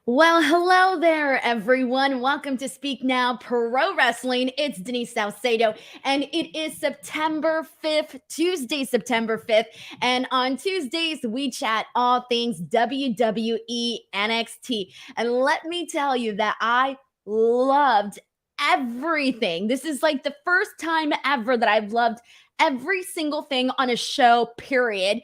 Well, hello there, everyone. Welcome to Speak Now Pro Wrestling. It's Denise Salcedo, and it is September 5th, Tuesday, September 5th. And on Tuesdays, we chat all things WWE NXT. And let me tell you that I loved everything. This is like the first time ever that I've loved every single thing on a show, period.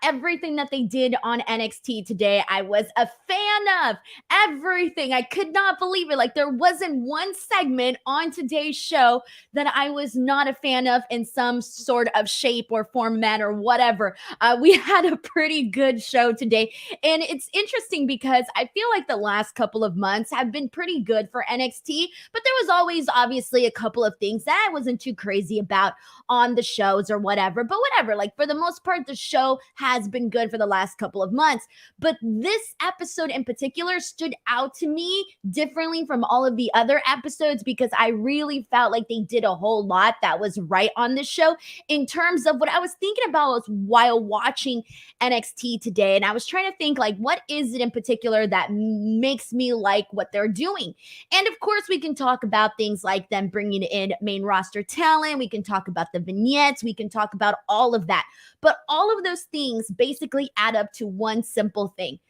Everything that they did on NXT today, I was a fan of everything. I could not believe it. Like, there wasn't one segment on today's show that I was not a fan of in some sort of shape or format or whatever. We had a pretty good show today. And it's interesting because I feel like the last couple of months have been pretty good for NXT, but there was always obviously a couple of things that I wasn't too crazy about on the shows or whatever. But whatever, like for the most part, the show has been good for the last couple of months. But this episode in particular stood out to me differently from all of the other episodes because I really felt like they did a whole lot that was right on this show in terms of what I was thinking about was while watching NXT today. And I was trying to think, like, what is it in particular that makes me like what they're doing? And of course, we can talk about things like them bringing in main roster talent. We can talk about the vignettes. We can talk about all of that. But all of those things basically add up to one simple thing.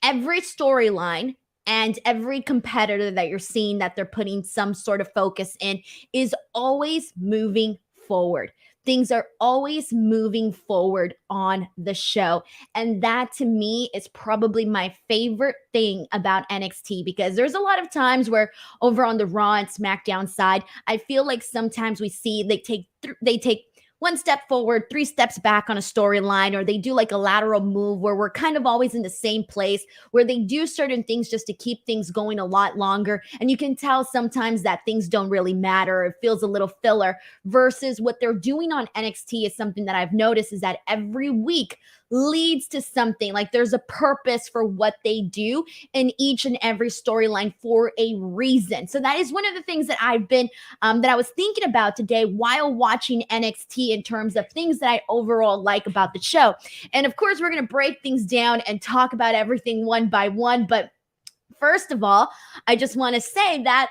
Every storyline and every competitor that you're seeing that they're putting some sort of focus in is always moving forward. Things are always moving forward on the show. And that to me is probably my favorite thing about NXT because there's a lot of times where over on the Raw and SmackDown side, I feel like sometimes we see they take one step forward, three steps back on a storyline, or they do like a lateral move where we're kind of always in the same place, where they do certain things just to keep things going a lot longer. And you can tell sometimes that things don't really matter. It feels a little filler versus what they're doing on NXT is something that I've noticed is that every week leads to something. Like there's a purpose for what they do in each and every storyline for a reason. So that is one of the things that that I was thinking about today while watching NXT in terms of things that I overall like about the show. And of course, we're going to break things down and talk about everything one by one. But first of all, I just want to say that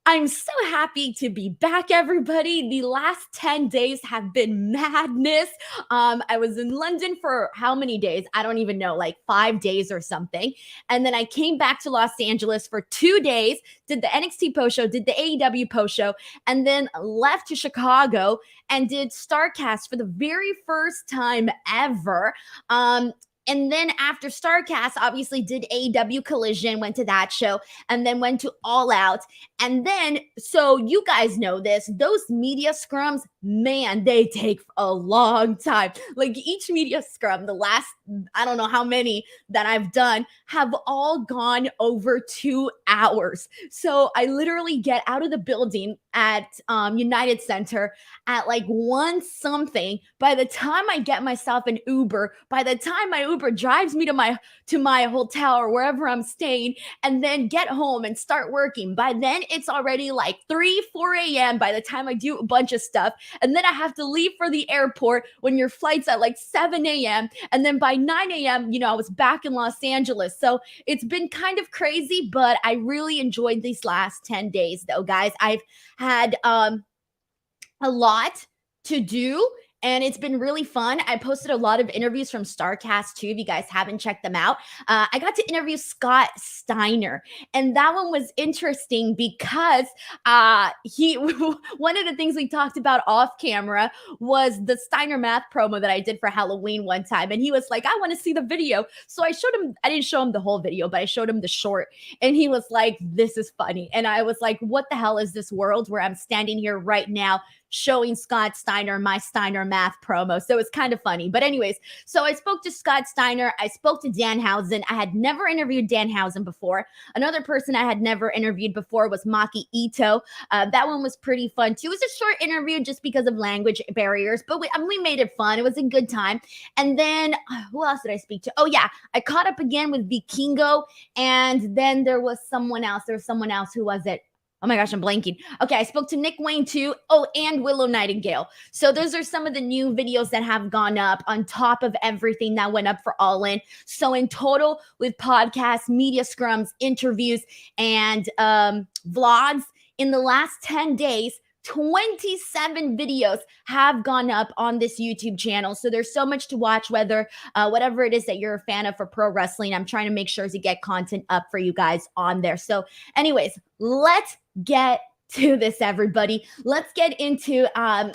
I'm so happy to be back, everybody. The last 10 days have been madness. I was in London for how many days? I don't even know, like 5 days or something. And then I came back to Los Angeles for 2 days, did the NXT post show, did the AEW post show, and then left to Chicago and did StarCast for the very first time ever. And then after StarCast, obviously did AEW Collision, went to that show, and then went to All Out. And then, so you guys know this, those media scrums, man, they take a long time. Like each media scrum, the last, I don't know how many that I've done, have all gone over 2 hours. So I literally get out of the building at United Center at like 1 something. By the time I get myself an Uber, by the time my Uber drives me to my hotel or wherever I'm staying, and then get home and start working, by then it's already like 4 a.m. by the time I do a bunch of stuff. And then I have to leave for the airport when your flight's at like 7 a.m. And then by 9 a.m., I was back in Los Angeles. So it's been kind of crazy, but I really enjoyed these last 10 days though, guys. I've had a lot to do. And it's been really fun. I posted a lot of interviews from StarCast too, if you guys haven't checked them out. I got to interview Scott Steiner, and that one was interesting because he one of the things we talked about off camera was the Steiner math promo that I did for Halloween one time. And he was like, I want to see the video. So I didn't show him the whole video, but I showed him the short. And he was like, this is funny. And I was like, what the hell is this world where I'm standing here right now showing Scott Steiner my Steiner math promo? So it's kind of funny. But anyways, so I spoke to Scott Steiner. I spoke to Danhausen. I had never interviewed Danhausen before. Another person I had never interviewed before was Maki Ito. That one was pretty fun too. It was a short interview just because of language barriers, but we made it fun. It was a good time. And then who else did I speak to? Oh yeah, I caught up again with Vikingo, and then there was someone else. Who was it? Oh my gosh, I'm blanking. Okay, I spoke to Nick Wayne too. Oh, and Willow Nightingale. So those are some of the new videos that have gone up on top of everything that went up for All In. So in total, with podcasts, media scrums, interviews, and vlogs, in the last 10 days, 27 videos have gone up on this YouTube channel. So there's so much to watch, whatever it is that you're a fan of for pro wrestling. I'm trying to make sure to get content up for you guys on there. So anyways, let's get to this, everybody. Let's get into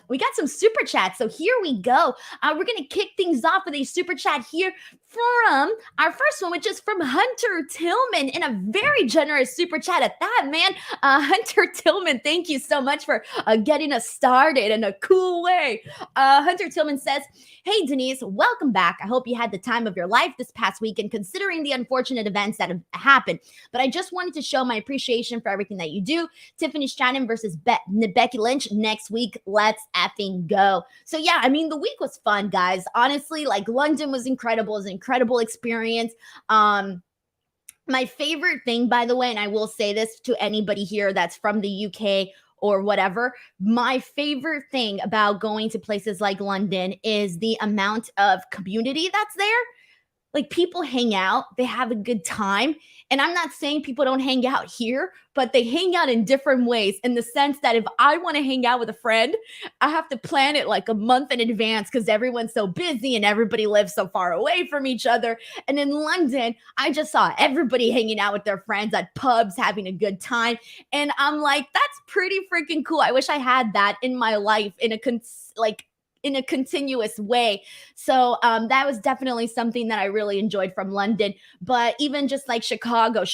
we got some super chats, so here we go. We're gonna kick things off with a super chat here from our first one, which is from Hunter Tillman, in a very generous super chat at that, man. Hunter Tillman, thank you so much for getting us started in a cool way. Hunter Tillman says, hey Denise, welcome back. I hope you had the time of your life this past weekend, considering the unfortunate events that have happened, but I just wanted to show my appreciation for everything that you do. Tiffany Stratton versus Becky Lynch next week. Let's effing go. So yeah, I mean, the week was fun, guys. Honestly, like, London was incredible. It was an incredible experience. My favorite thing, by the way, and I will say this to anybody here that's from the UK or whatever, my favorite thing about going to places like London is the amount of community that's there. Like, people hang out, they have a good time. And I'm not saying people don't hang out here, but they hang out in different ways, in the sense that if I want to hang out with a friend, I have to plan it like a month in advance because everyone's so busy and everybody lives so far away from each other. And in London, I just saw everybody hanging out with their friends at pubs, having a good time. And I'm like, that's pretty freaking cool. I wish I had that in my life in a continuous way. So that was definitely something that I really enjoyed from London. But even just like Chicago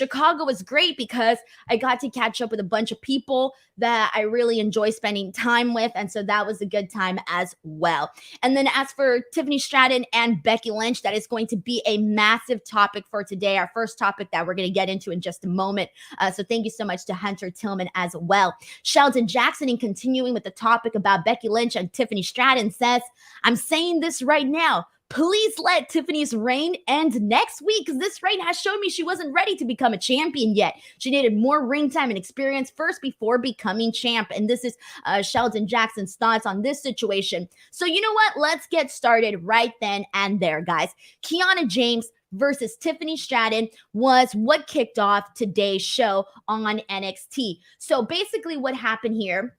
was great because I got to catch up with a bunch of people that I really enjoy spending time with. And so that was a good time as well. And then as for Tiffany Stratton and Becky Lynch, that is going to be a massive topic for today, our first topic that we're going to get into in just a moment. So thank you so much to Hunter Tillman as well. Sheldon Jackson, in continuing with the topic about Becky Lynch and Tiffany Stratton, says, I'm saying this right now. Please let Tiffany's reign end next week, because this reign has shown me she wasn't ready to become a champion yet. She needed more ring time and experience first before becoming champ. And this is Sheldon Jackson's thoughts on this situation. So you know what? Let's get started right then and there, guys. Kiana James versus Tiffany Stratton was what kicked off today's show on NXT. So basically what happened here,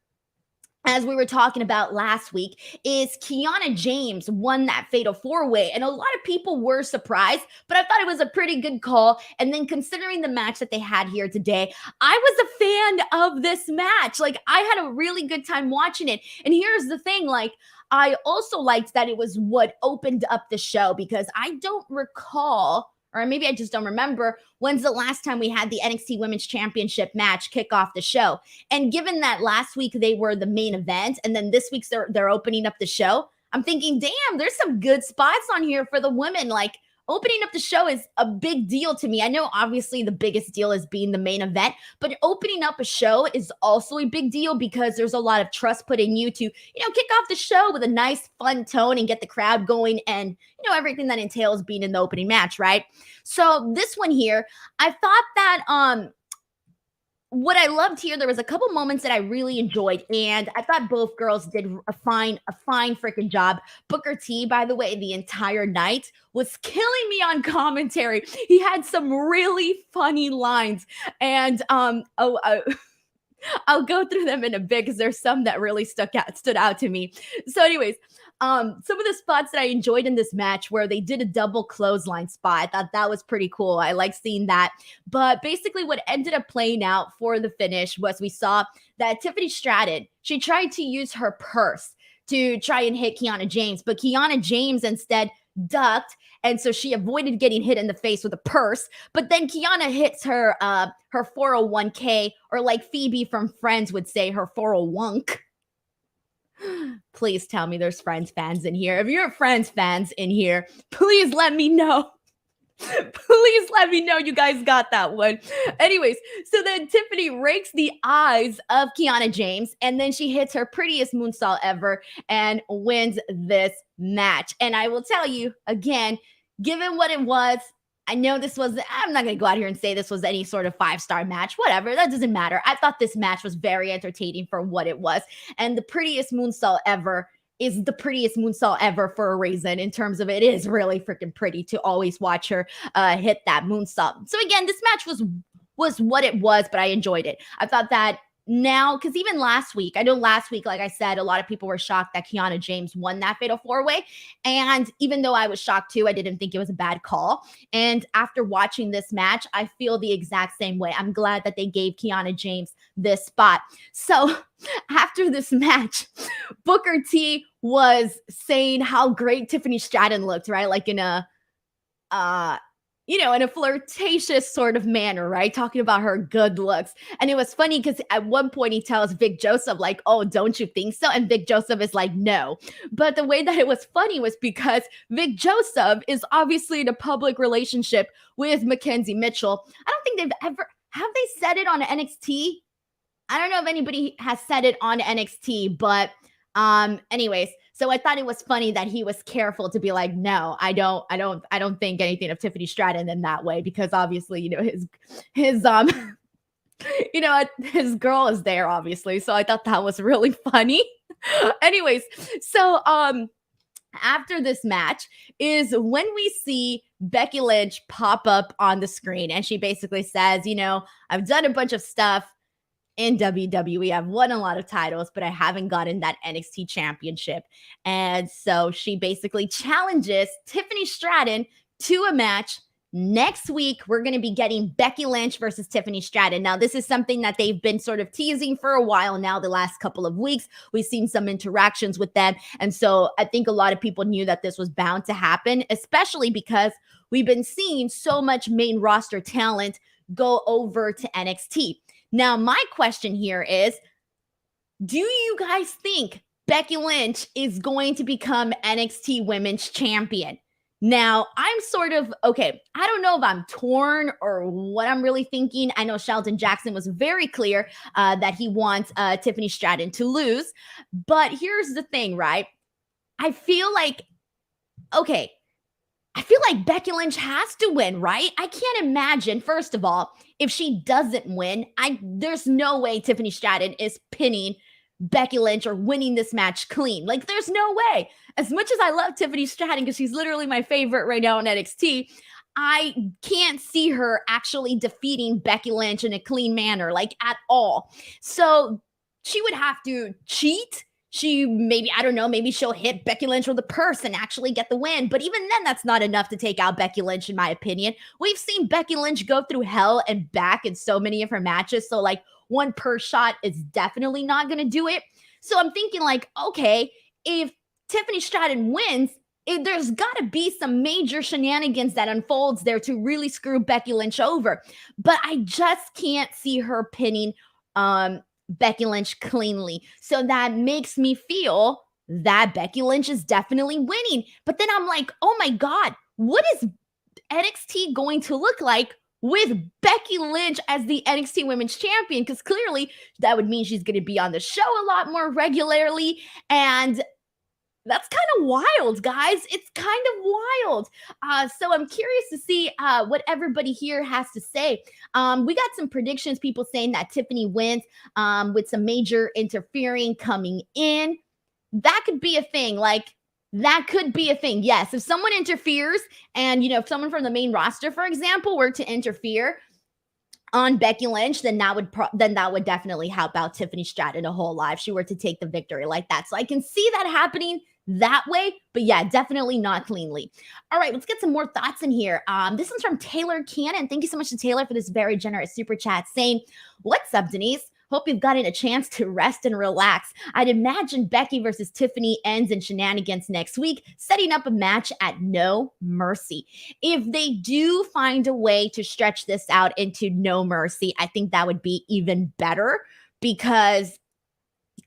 as we were talking about last week, is Kiana James won that fatal four-way, and a lot of people were surprised, but I thought it was a pretty good call. And then considering the match that they had here today, I was a fan of this match. Like, I had a really good time watching it. And here's the thing, like, I also liked that it was what opened up the show, because I don't recall, or maybe I just don't remember, when's the last time we had the NXT Women's Championship match kick off the show. And given that last week they were the main event, and then this week's they're opening up the show, I'm thinking, damn, there's some good spots on here for the women. Like, opening up the show is a big deal to me. I know obviously the biggest deal is being the main event, but opening up a show is also a big deal because there's a lot of trust put in you to, kick off the show with a nice, fun tone and get the crowd going, and, everything that entails being in the opening match, right? So this one here, I thought that what I loved here, there was a couple moments that I really enjoyed, and I thought both girls did a fine freaking job. Booker T, by the way, the entire night was killing me on commentary. He had some really funny lines, and I'll go through them in a bit because there's some that really stood out to me. So anyways, some of the spots that I enjoyed in this match where they did a double clothesline spot, I thought that was pretty cool. I like seeing that. But basically what ended up playing out for the finish was we saw that Tiffany Stratton, she tried to use her purse to try and hit Kiana James, but Kiana James instead ducked, and so she avoided getting hit in the face with a purse. But then Kiana hits her 401k, or like Phoebe from Friends would say, her 401. Please tell me there's Friends fans in here. If you're Friends fans in here, please let me know. Please let me know you guys got that one. Anyways, so then Tiffany rakes the eyes of Kiana James, and then she hits her prettiest moonsault ever and wins this match. And I will tell you again, given what it was, I know I'm not going to go out here and say this was any sort of 5-star match, whatever. That doesn't matter. I thought this match was very entertaining for what it was. And the prettiest moonsault ever is the prettiest moonsault ever for a reason. In terms of it is really freaking pretty to always watch her hit that moonsault. So again, this match was what it was, but I enjoyed it. I thought that now, because even last week, I know last week, like I said, a lot of people were shocked that Kiana James won that Fatal 4-Way. And even though I was shocked too, I didn't think it was a bad call. And after watching this match, I feel the exact same way. I'm glad that they gave Kiana James this spot. So after this match, Booker T was saying how great Tiffany Stratton looked, right? Like in a in a flirtatious sort of manner, right? Talking about her good looks. And it was funny because at one point he tells Vic Joseph, like, oh, don't you think so? And Vic Joseph is like, no. But the way that it was funny was because Vic Joseph is obviously in a public relationship with Mackenzie Mitchell. I don't think have they said it on NXT? I don't know if anybody has said it on NXT, but anyways, so I thought it was funny that he was careful to be like, no, I don't think anything of Tiffany Stratton in that way, because obviously, his his girl is there, obviously. So I thought that was really funny. Anyways, so after this match is when we see Becky Lynch pop up on the screen, and she basically says, I've done a bunch of stuff in WWE. I've won a lot of titles, but I haven't gotten that NXT championship. And so she basically challenges Tiffany Stratton to a match. Next week, we're going to be getting Becky Lynch versus Tiffany Stratton. Now, this is something that they've been sort of teasing for a while now, the last couple of weeks. We've seen some interactions with them. And so I think a lot of people knew that this was bound to happen, especially because we've been seeing so much main roster talent go over to NXT. Now, my question here is, do you guys think Becky Lynch is going to become NXT Women's Champion? Now, I'm sort of, okay, I don't know if I'm torn or what I'm really thinking. I know Sheldon Jackson was very clear that he wants Tiffany Stratton to lose. But here's the thing, right? I feel like Becky Lynch has to win, right? I can't imagine, first of all, if she doesn't win, there's no way Tiffany Stratton is pinning Becky Lynch or winning this match clean. Like, there's no way. As much as I love Tiffany Stratton, because she's literally my favorite right now in NXT, I can't see her actually defeating Becky Lynch in a clean manner, like at all. So she would have to cheat. Maybe she'll hit Becky Lynch with a purse and actually get the win. But even then, that's not enough to take out Becky Lynch, in my opinion. We've seen Becky Lynch go through hell and back in so many of her matches. So like one purse shot is definitely not going to do it. So I'm thinking like, okay, if Tiffany Stratton wins, there's got to be some major shenanigans that unfolds there to really screw Becky Lynch over. But I just can't see her pinning Becky Lynch cleanly. So that makes me feel that Becky Lynch is definitely winning. But then I'm like, oh my God, what is NXT going to look like with Becky Lynch as the NXT Women's Champion? Because clearly that would mean she's going to be on the show a lot more regularly. And that's kind of wild, guys. It's kind of wild. So I'm curious to see what everybody here has to say. We got some predictions, people saying that Tiffany wins with some major interfering coming in. That could be a thing. That could be a thing. Yes, if someone interferes and, if someone from the main roster, for example, were to interfere on Becky Lynch, then that would definitely help out Tiffany Stratton a whole lot if she were to take the victory like that. So I can see that happening that way, but yeah, definitely not cleanly. All right, let's get some more thoughts in here. This one's from Taylor Cannon. Thank you so much to Taylor for this very generous super chat saying, "What's up, Denise? Hope you've gotten a chance to rest and relax. I'd imagine Becky versus Tiffany ends in shenanigans next week, setting up a match at No Mercy. If they do find a way to stretch this out into No Mercy, I think that would be even better because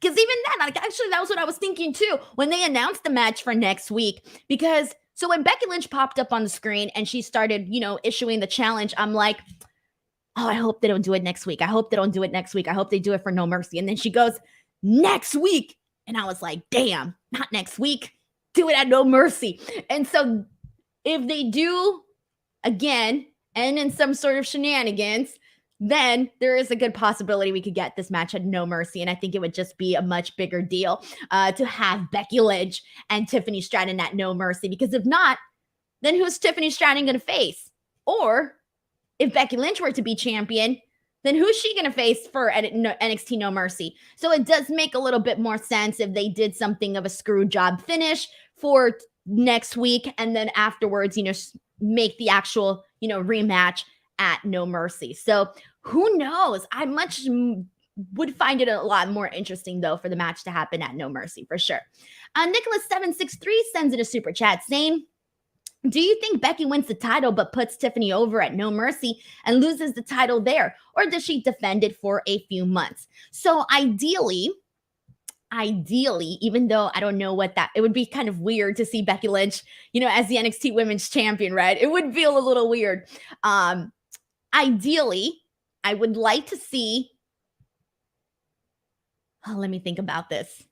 even then, actually, that was what I was thinking too when they announced the match for next week. Because so when Becky Lynch popped up on the screen and she started, issuing the challenge, I'm like, oh, I hope they don't do it next week. I hope they don't do it next week. I hope they do it for No Mercy. And then she goes, next week. And I was like, damn, not next week. Do it at No Mercy. And so if they do again and in some sort of shenanigans, then there is a good possibility we could get this match at No Mercy. And I think it would just be a much bigger deal to have Becky Lynch and Tiffany Stratton at No Mercy. Because if not, then who's Tiffany Stratton going to face? Or if Becky Lynch were to be champion, then who's she going to face for NXT No Mercy? So it does make a little bit more sense if they did something of a screw job finish for next week, and then afterwards, make the actual, rematch at No Mercy. So who knows? I would find it a lot more interesting, though, for the match to happen at No Mercy, for sure. Nicholas763 sends in a super chat saying, do you think Becky wins the title but puts Tiffany over at No Mercy and loses the title there? Or does she defend it for a few months? So ideally, even though I don't know it would be kind of weird to see Becky Lynch, as the NXT Women's Champion, right? It would feel a little weird. Ideally, I would like to see, let me think about this.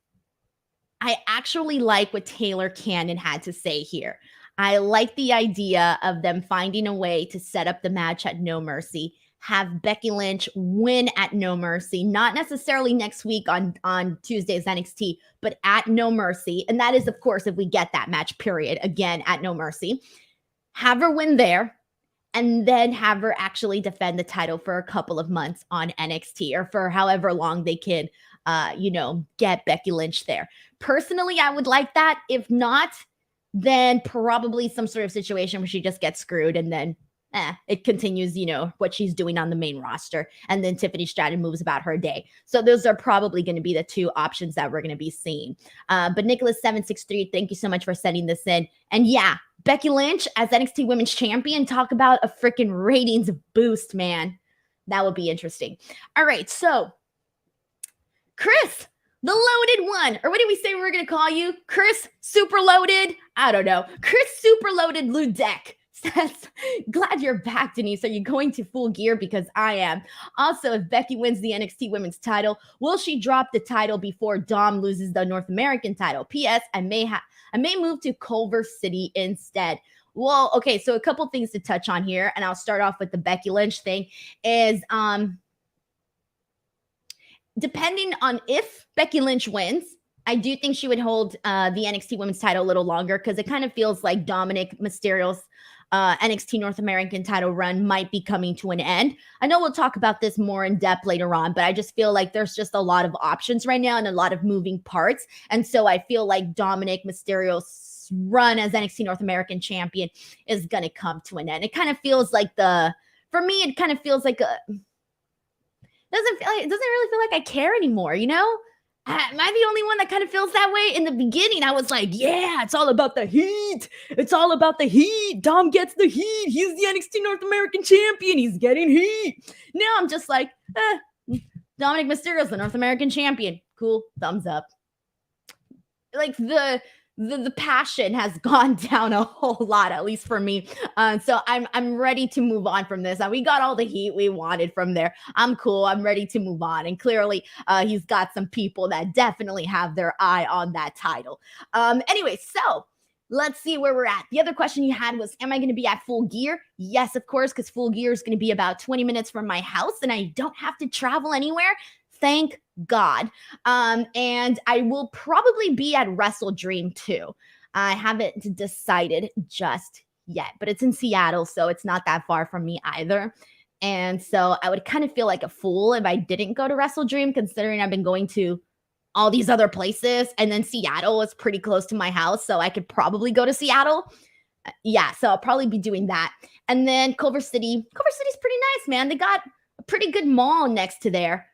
I actually like what Taylor Cannon had to say here. I like the idea of them finding a way to set up the match at No Mercy, have Becky Lynch win at No Mercy, not necessarily next week on Tuesday's NXT, but at No Mercy. And that is, of course, if we get that match, period, again, at No Mercy. Have her win there, and then have her actually defend the title for a couple of months on NXT, or for however long they can, get Becky Lynch there. Personally, I would like that. If not, then probably some sort of situation where she just gets screwed and then it continues, what she's doing on the main roster. And then Tiffany Stratton moves about her day. So those are probably going to be the two options that we're going to be seeing. But Nicholas763, thank you so much for sending this in. And yeah, Becky Lynch as NXT Women's Champion, talk about a freaking ratings boost, man. That would be interesting. All right, so Chris, the loaded one, or what did we say we were going to call you? Chris Super Loaded? I don't know. Chris Super Loaded Ludek says, glad you're back, Denise. Are you going to Full Gear? Because I am. Also, if Becky wins the NXT Women's title, will she drop the title before Dom loses the North American title? P.S. I may move to Culver City instead. Well, okay, so a couple things to touch on here, and I'll start off with the Becky Lynch thing, is depending on if Becky Lynch wins, I do think she would hold the NXT Women's title a little longer, because it kind of feels like Dominik Mysterio's NXT North American title run might be coming to an end. I know we'll talk about this more in depth later on, but I just feel like there's just a lot of options right now and a lot of moving parts. And so I feel like Dominik Mysterio's run as NXT North American champion is going to come to an end. It kind of feels like for me, it kind of feels like it doesn't really feel like I care anymore, Am I the only one that kind of feels that way? In the beginning, I was like, yeah, it's all about the heat. It's all about the heat. Dom gets the heat. He's the NXT North American champion. He's getting heat. Now I'm just like, Dominik Mysterio's the North American champion. Cool. Thumbs up. Like the passion has gone down a whole lot, at least for me. So I'm ready to move on from this. We got all the heat we wanted from there. I'm cool. I'm ready to move on. And clearly, he's got some people that definitely have their eye on that title. Anyway, so let's see where we're at. The other question you had was, am I going to be at Full Gear? Yes, of course, because Full Gear is going to be about 20 minutes from my house, and I don't have to travel anywhere. Thank God. And I will probably be at Wrestle Dream too. I haven't decided just yet, but it's in Seattle, so it's not that far from me either. And so I would kind of feel like a fool if I didn't go to Wrestle Dream, considering I've been going to all these other places, and then Seattle is pretty close to my house, so I could probably go to Seattle. Yeah, so I'll probably be doing that. And then Culver City's pretty nice, man. They got a pretty good mall next to there.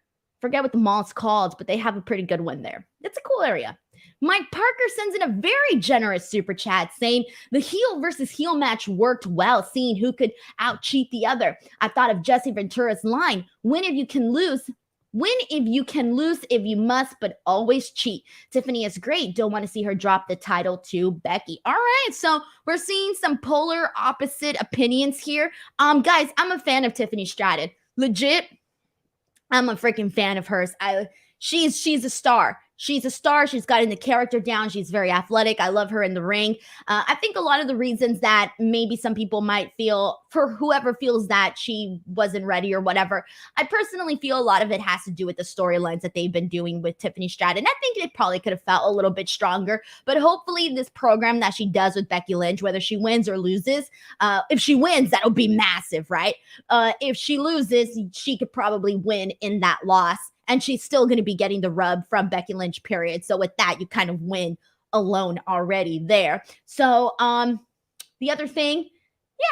Forget what the mall's called, but they have a pretty good one there. It's a cool area. Mike Parker sends in a very generous super chat saying the heel versus heel match worked well, seeing who could out-cheat the other. I thought of Jesse Ventura's line, win if you can lose if you must, but always cheat. Tiffany is great. Don't want to see her drop the title to Becky. All right, so we're seeing some polar opposite opinions here. Guys, I'm a fan of Tiffany Stratton. Legit, I'm a freaking fan of hers. She's a star. she's a star. She's gotten the character down. She's very athletic. I love her in the ring. I think a lot of the reasons that maybe some people might feel, for whoever feels that she wasn't ready or whatever, I personally feel a lot of it has to do with the storylines that they've been doing with Tiffany Stratton. I think it probably could have felt a little bit stronger, but hopefully this program that she does with Becky Lynch, whether she wins or loses, if she wins, that'll be massive, right? If she loses, she could probably win in that loss, and she's still going to be getting the rub from Becky Lynch, period. So with that, you kind of win alone already there. So the other thing,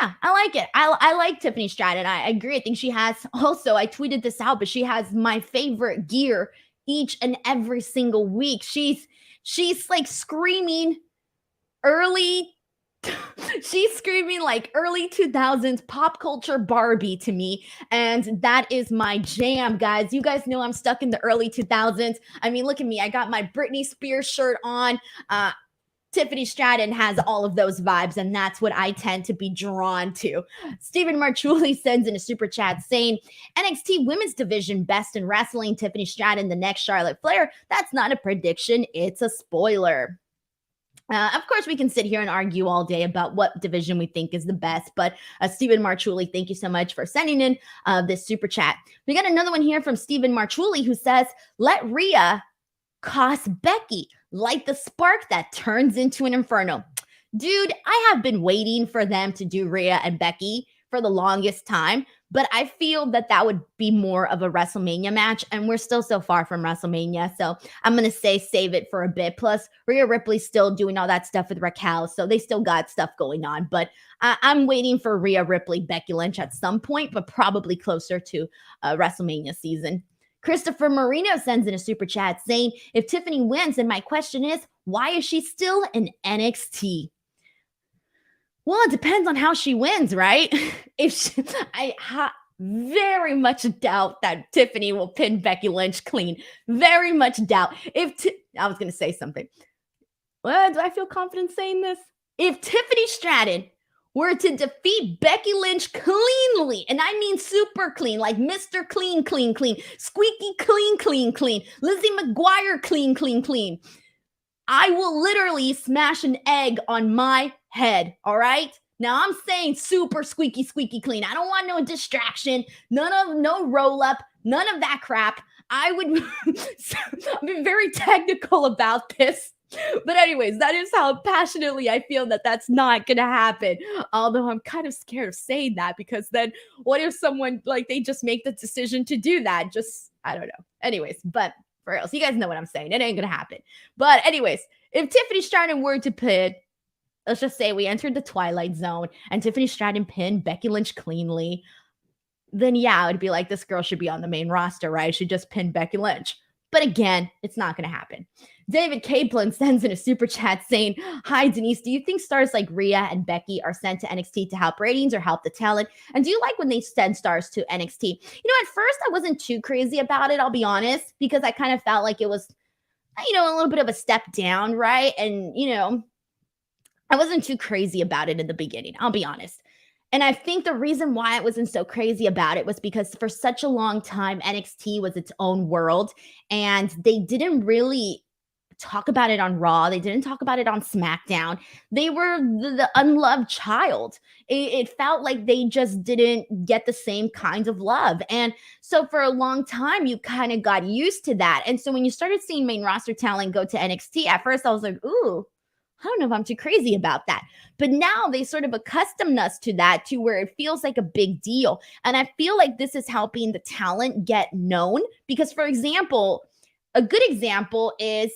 yeah, I like it. I like Tiffany Stratton. I agree. I think she has also, I tweeted this out, but she has my favorite gear each and every single week. She's like screaming early she's screaming like early 2000s pop culture Barbie to me, and that is my jam, guys. You guys know I'm stuck in the early 2000s. I mean, look at me. I got my Britney Spears shirt on. Tiffany Stratton has all of those vibes, and that's what I tend to be drawn to. Stephen Marchuli sends in a super chat saying, NXT Women's Division best in wrestling, Tiffany Stratton, the next Charlotte Flair. That's not a prediction. It's a spoiler. Of course, we can sit here and argue all day about what division we think is the best, but Stephen Marchuli, thank you so much for sending in this super chat. We got another one here from Stephen Marchuli who says, let Rhea cost Becky, light the spark that turns into an inferno. Dude, I have been waiting for them to do Rhea and Becky for the longest time, but I feel that that would be more of a WrestleMania match, and we're still so far from WrestleMania, so I'm going to say save it for a bit. Plus, Rhea Ripley's still doing all that stuff with Raquel, so they still got stuff going on, but I'm waiting for Rhea Ripley, Becky Lynch at some point, but probably closer to WrestleMania season. Christopher Marino sends in a super chat saying, if Tiffany wins, then my question is, why is she still in NXT? Well, it depends on how she wins, right? I very much doubt that Tiffany will pin Becky Lynch clean. Very much doubt. I was going to say something. Well, do I feel confident saying this? If Tiffany Stratton were to defeat Becky Lynch cleanly, and I mean super clean, like Mr. Clean, clean, clean, squeaky clean, clean, clean, Lizzie McGuire clean, clean, clean, I will literally smash an egg on my head, all right? Now, I'm saying super squeaky, squeaky clean. I don't want no distraction, no roll-up, none of that crap. I've been very technical about this. But anyways, that is how passionately I feel that that's not going to happen. Although I'm kind of scared of saying that, because then what if someone, like, they just make the decision to do that? Just, I don't know. Anyways, but for else, you guys know what I'm saying. It ain't going to happen. But anyways, if Tiffany Stratton were to pin, let's just say we entered the Twilight Zone and Tiffany Stratton pinned Becky Lynch cleanly, then yeah, it'd be like, this girl should be on the main roster, right? She just pinned Becky Lynch. But again, it's not going to happen. David Kaplan sends in a super chat saying, hi, Denise, do you think stars like Rhea and Becky are sent to NXT to help ratings or help the talent? And do you like when they send stars to NXT? You know, at first I wasn't too crazy about it, I'll be honest, because I kind of felt like it was, you know, a little bit of a step down, right? And, you know, I wasn't too crazy about it in the beginning, I'll be honest. And I think the reason why I wasn't so crazy about it was because for such a long time, NXT was its own world, and they didn't really talk about it on Raw. They didn't talk about it on SmackDown. They were the unloved child. It felt like they just didn't get the same kinds of love. And so for a long time, you kind of got used to that. And so when you started seeing main roster talent go to NXT, at first I was like, ooh, I don't know if I'm too crazy about that. But now they sort of accustomed us to that, to where it feels like a big deal. And I feel like this is helping the talent get known. Because, for example, a good example is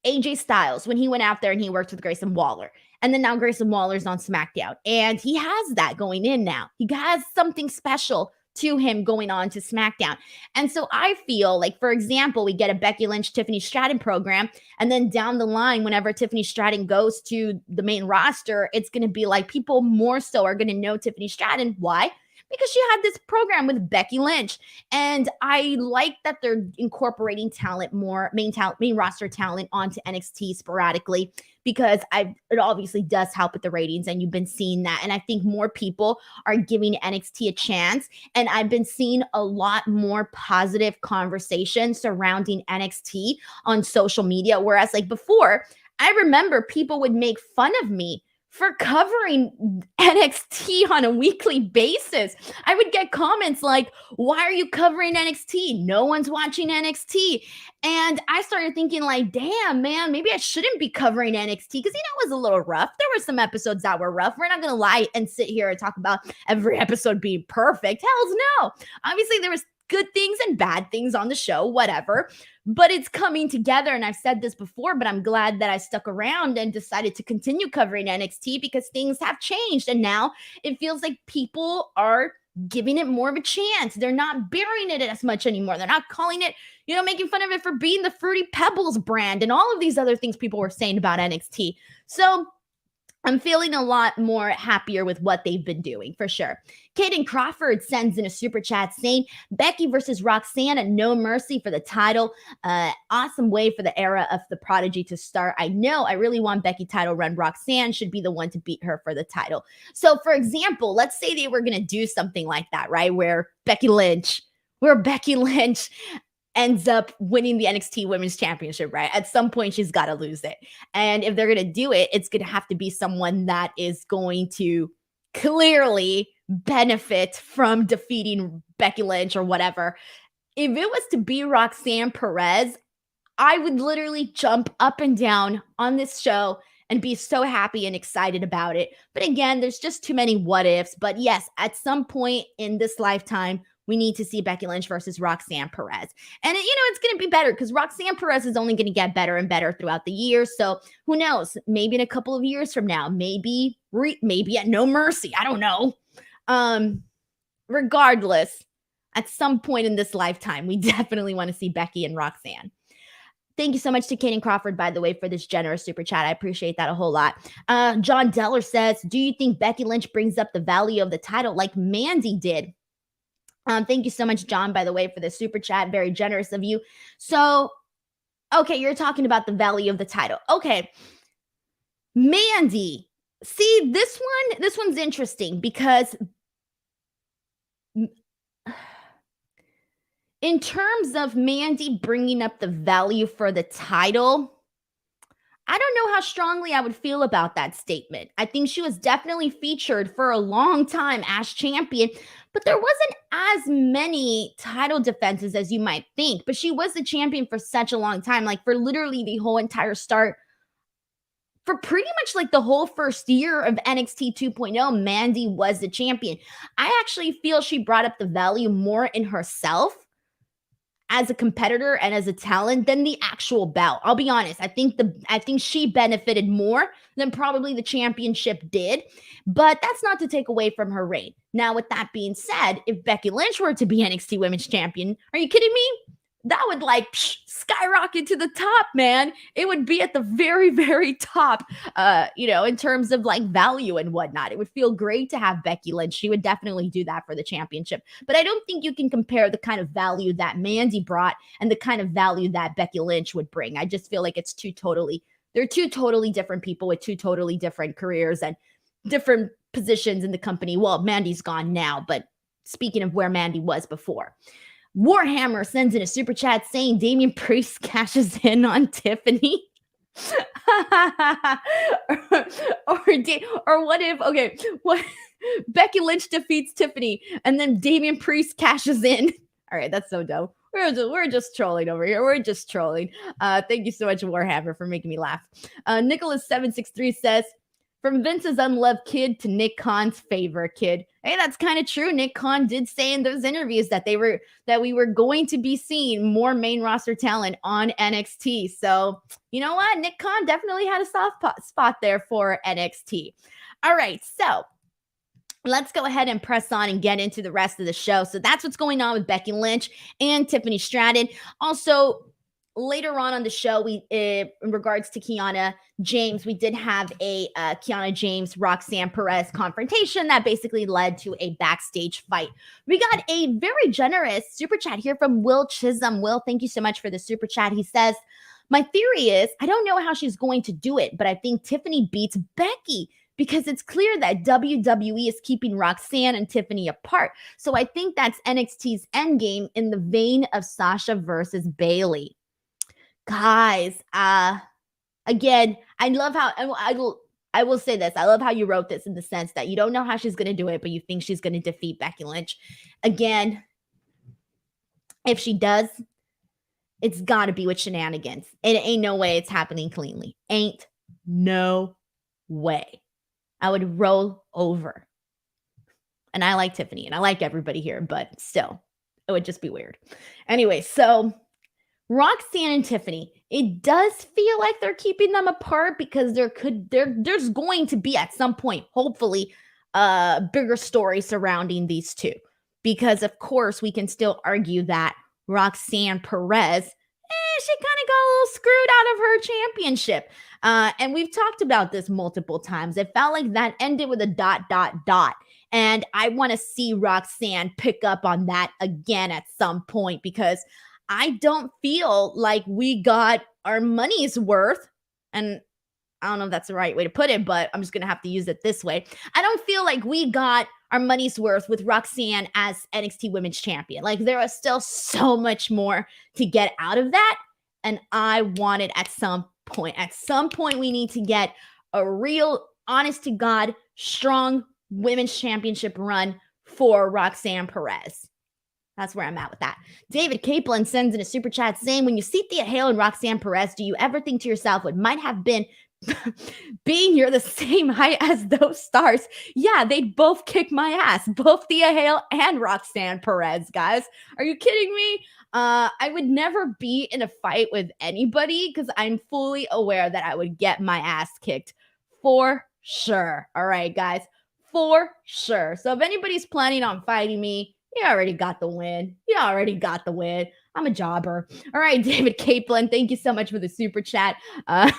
AJ Styles, when he went out there and he worked with Grayson Waller. And then now Grayson Waller's on SmackDown. And he has that going in now. He has something special to him going on to SmackDown. And so I feel like, for example, we get a Becky Lynch, Tiffany Stratton program, and then down the line, whenever Tiffany Stratton goes to the main roster, it's going to be like people more so are going to know Tiffany Stratton. Why? Because she had this program with Becky Lynch. And I like that they're incorporating talent more, main roster talent onto NXT sporadically, because it obviously does help with the ratings, and you've been seeing that. And I think more people are giving NXT a chance, and I've been seeing a lot more positive conversation surrounding NXT on social media. Whereas like before, I remember people would make fun of me for covering NXT on a weekly basis. I would get comments like, why are you covering NXT? No one's watching NXT. And I started thinking like, damn, man, maybe I shouldn't be covering NXT because, it was a little rough. There were some episodes that were rough. We're not going to lie and sit here and talk about every episode being perfect. Hells no. Obviously, there was good things and bad things on the show, whatever. But it's coming together, and I've said this before, but I'm glad that I stuck around and decided to continue covering NXT because things have changed, and now it feels like people are giving it more of a chance. They're not burying it as much anymore. They're not calling it, making fun of it for being the Fruity Pebbles brand and all of these other things people were saying about NXT. So I'm feeling a lot more happier with what they've been doing, for sure. Kaden Crawford sends in a super chat saying, Becky versus Roxanne at No Mercy for the title. Awesome way for the era of the Prodigy to start. I really want Becky title run. Roxanne should be the one to beat her for the title. So, for example, let's say they were going to do something like that, right? Where Becky Lynch ends up winning the NXT Women's Championship, right? At some point, she's got to lose it. And if they're going to do it, it's going to have to be someone that is going to clearly benefit from defeating Becky Lynch or whatever. If it was to be Roxanne Perez, I would literally jump up and down on this show and be so happy and excited about it. But again, there's just too many what ifs. But yes, at some point in this lifetime, we need to see Becky Lynch versus Roxanne Perez. And, it's going to be better because Roxanne Perez is only going to get better and better throughout the years. So who knows? Maybe in a couple of years from now, maybe at No Mercy. I don't know. Regardless, at some point in this lifetime, we definitely want to see Becky and Roxanne. Thank you so much to Kaden Crawford, by the way, for this generous super chat. I appreciate that a whole lot. John Deller says, do you think Becky Lynch brings up the value of the title like Mandy did? Thank you so much, John, by the way, for the super chat. Very generous of you. So, okay, you're talking about the value of the title. Okay. Mandy. See, this one's interesting because in terms of Mandy bringing up the value for the title, I don't know how strongly I would feel about that statement. I think she was definitely featured for a long time as champion, but there wasn't as many title defenses as you might think. But she was the champion for such a long time, like for literally the whole entire start. For pretty much like the whole first year of NXT 2.0, Mandy was the champion. I actually feel she brought up the value more in herself as a competitor and as a talent than the actual belt. I'll be honest. I think she benefited more than probably the championship did, but that's not to take away from her reign. Now, with that being said, if Becky Lynch were to be NXT Women's Champion, are you kidding me? That would skyrocket to the top, man. It would be at the very, very top, in terms of like value and whatnot. It would feel great to have Becky Lynch. She would definitely do that for the championship. But I don't think you can compare the kind of value that Mandy brought and the kind of value that Becky Lynch would bring. I just feel like they're two totally different people with two totally different careers and different positions in the company. Well, Mandy's gone now, but speaking of where Mandy was before. Warhammer sends in a super chat saying Damian Priest cashes in on Tiffany. or what if, what Becky Lynch defeats Tiffany and then Damian Priest cashes in. All right, that's so dumb. We're just trolling over here. We're just trolling. Thank you so much, Warhammer, for making me laugh. Nicholas763 says, from Vince's unloved kid to Nick Khan's favorite kid. Hey, that's kind of true. Nick Khan did say in those interviews that we were going to be seeing more main roster talent on NXT. So, you know what? Nick Khan definitely had a soft spot there for NXT. All right, so let's go ahead and press on and get into the rest of the show. So that's what's going on with Becky Lynch and Tiffany Stratton. Also, later on the show, we in regards to Kiana James, we did have a Kiana James Roxanne Perez confrontation that basically led to a backstage fight. We got a very generous super chat here from Will Chisholm. Will, thank you so much for the super chat. He says, My theory is, I don't know how she's going to do it, but I think Tiffany beats Becky because it's clear that WWE is keeping Roxanne and Tiffany apart. So I think that's NXT's endgame in the vein of Sasha versus Bayley. Guys, again, I love how I will say this. I love how you wrote this in the sense that you don't know how she's going to do it, but you think she's going to defeat Becky Lynch. Again, if she does, it's got to be with shenanigans. It ain't no way it's happening cleanly. Ain't no way. I would roll over. And I like Tiffany and I like everybody here, but still, it would just be weird. Anyway, so Roxanne and Tiffany, it does feel like they're keeping them apart because there's going to be at some point, hopefully, a bigger story surrounding these two. Because of course, we can still argue that Roxanne Perez, she kind of got a little screwed out of her championship. And we've talked about this multiple times. It felt like that ended with a ... And I want to see Roxanne pick up on that again at some point because I don't feel like we got our money's worth. And I don't know if that's the right way to put it, but I'm just going to have to use it this way. I don't feel like we got our money's worth with Roxanne as NXT Women's Champion. Like there is still so much more to get out of that. And I want it at some point. At some point, we need to get a real, honest to God, strong women's championship run for Roxanne Perez. That's where I'm at with that. David Capelin sends in a super chat saying, when you see Thea Hale and Roxanne Perez, do you ever think to yourself what might have been being here the same height as those stars? Yeah, they'd both kick my ass. Both Thea Hale and Roxanne Perez, guys. Are you kidding me? I would never be in a fight with anybody because I'm fully aware that I would get my ass kicked for sure. All right, guys, for sure. So if anybody's planning on fighting me, you already got the win. You already got the win. I'm a jobber. All right, David Capelin, thank you so much for the super chat. All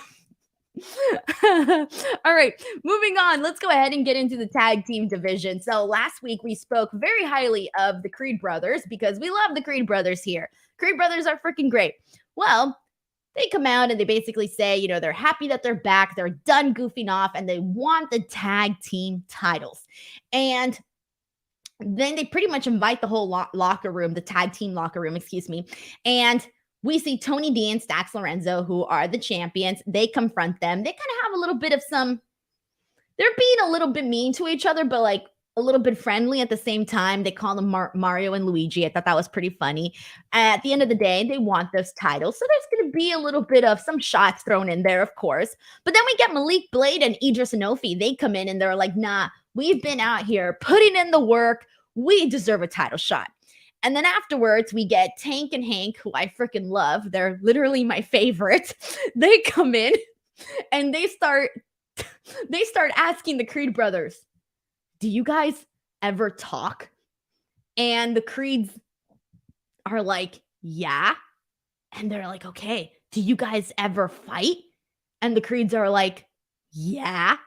right, moving on. Let's go ahead and get into the tag team division. So last week we spoke very highly of the Creed brothers because we love the Creed brothers here. Creed brothers are freaking great. Well, they come out and they basically say, they're happy that they're back. They're done goofing off and they want the tag team titles. And then they pretty much invite the whole locker room, the tag team locker room, and we see Tony D and Stax Lorenzo, who are the champions. They confront them. They kind of have a little bit of they're being a little bit mean to each other, but like a little bit friendly at the same time. They call them Mario and Luigi. I thought that was pretty funny. At the end of the day, they want those titles. So there's going to be a little bit of some shots thrown in there, of course. But then we get Malik Blade and Idris Enofi. They come in and they're like, nah, we've been out here putting in the work. We deserve a title shot. And then afterwards, we get Tank and Hank, who I freaking love. They're literally my favorite. They come in and they start asking the Creed brothers, do you guys ever talk? And the Creeds are like, yeah. And they're like, okay, do you guys ever fight? And the Creeds are like, yeah.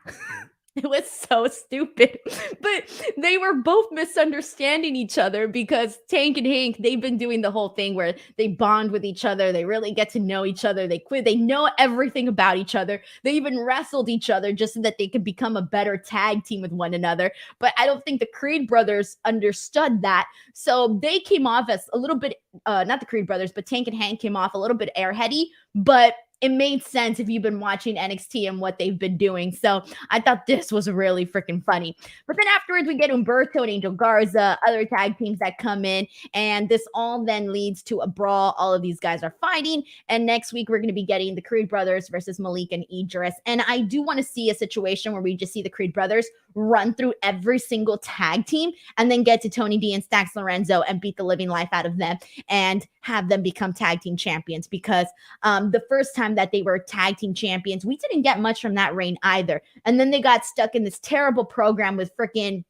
It was so stupid, but they were both misunderstanding each other because Tank and Hank, they've been doing the whole thing where they bond with each other. They really get to know each other. They know everything about each other. They even wrestled each other just so that they could become a better tag team with one another. But I don't think the Creed brothers understood that. So they came off as a little bit, not the Creed brothers, but Tank and Hank came off a little bit airheady, but it made sense if you've been watching NXT and what they've been doing. So I thought this was really freaking funny. But then afterwards, we get Humberto and Angel Garza, other tag teams that come in. And this all then leads to a brawl. All of these guys are fighting. And next week, we're going to be getting the Creed brothers versus Malik and Idris. And I do want to see a situation where we just see the Creed brothers run through every single tag team and then get to Tony D and Stax Lorenzo and beat the living life out of them and have them become tag team champions. Because the first time that they were tag team champions, we didn't get much from that reign either. And then they got stuck in this terrible program with freaking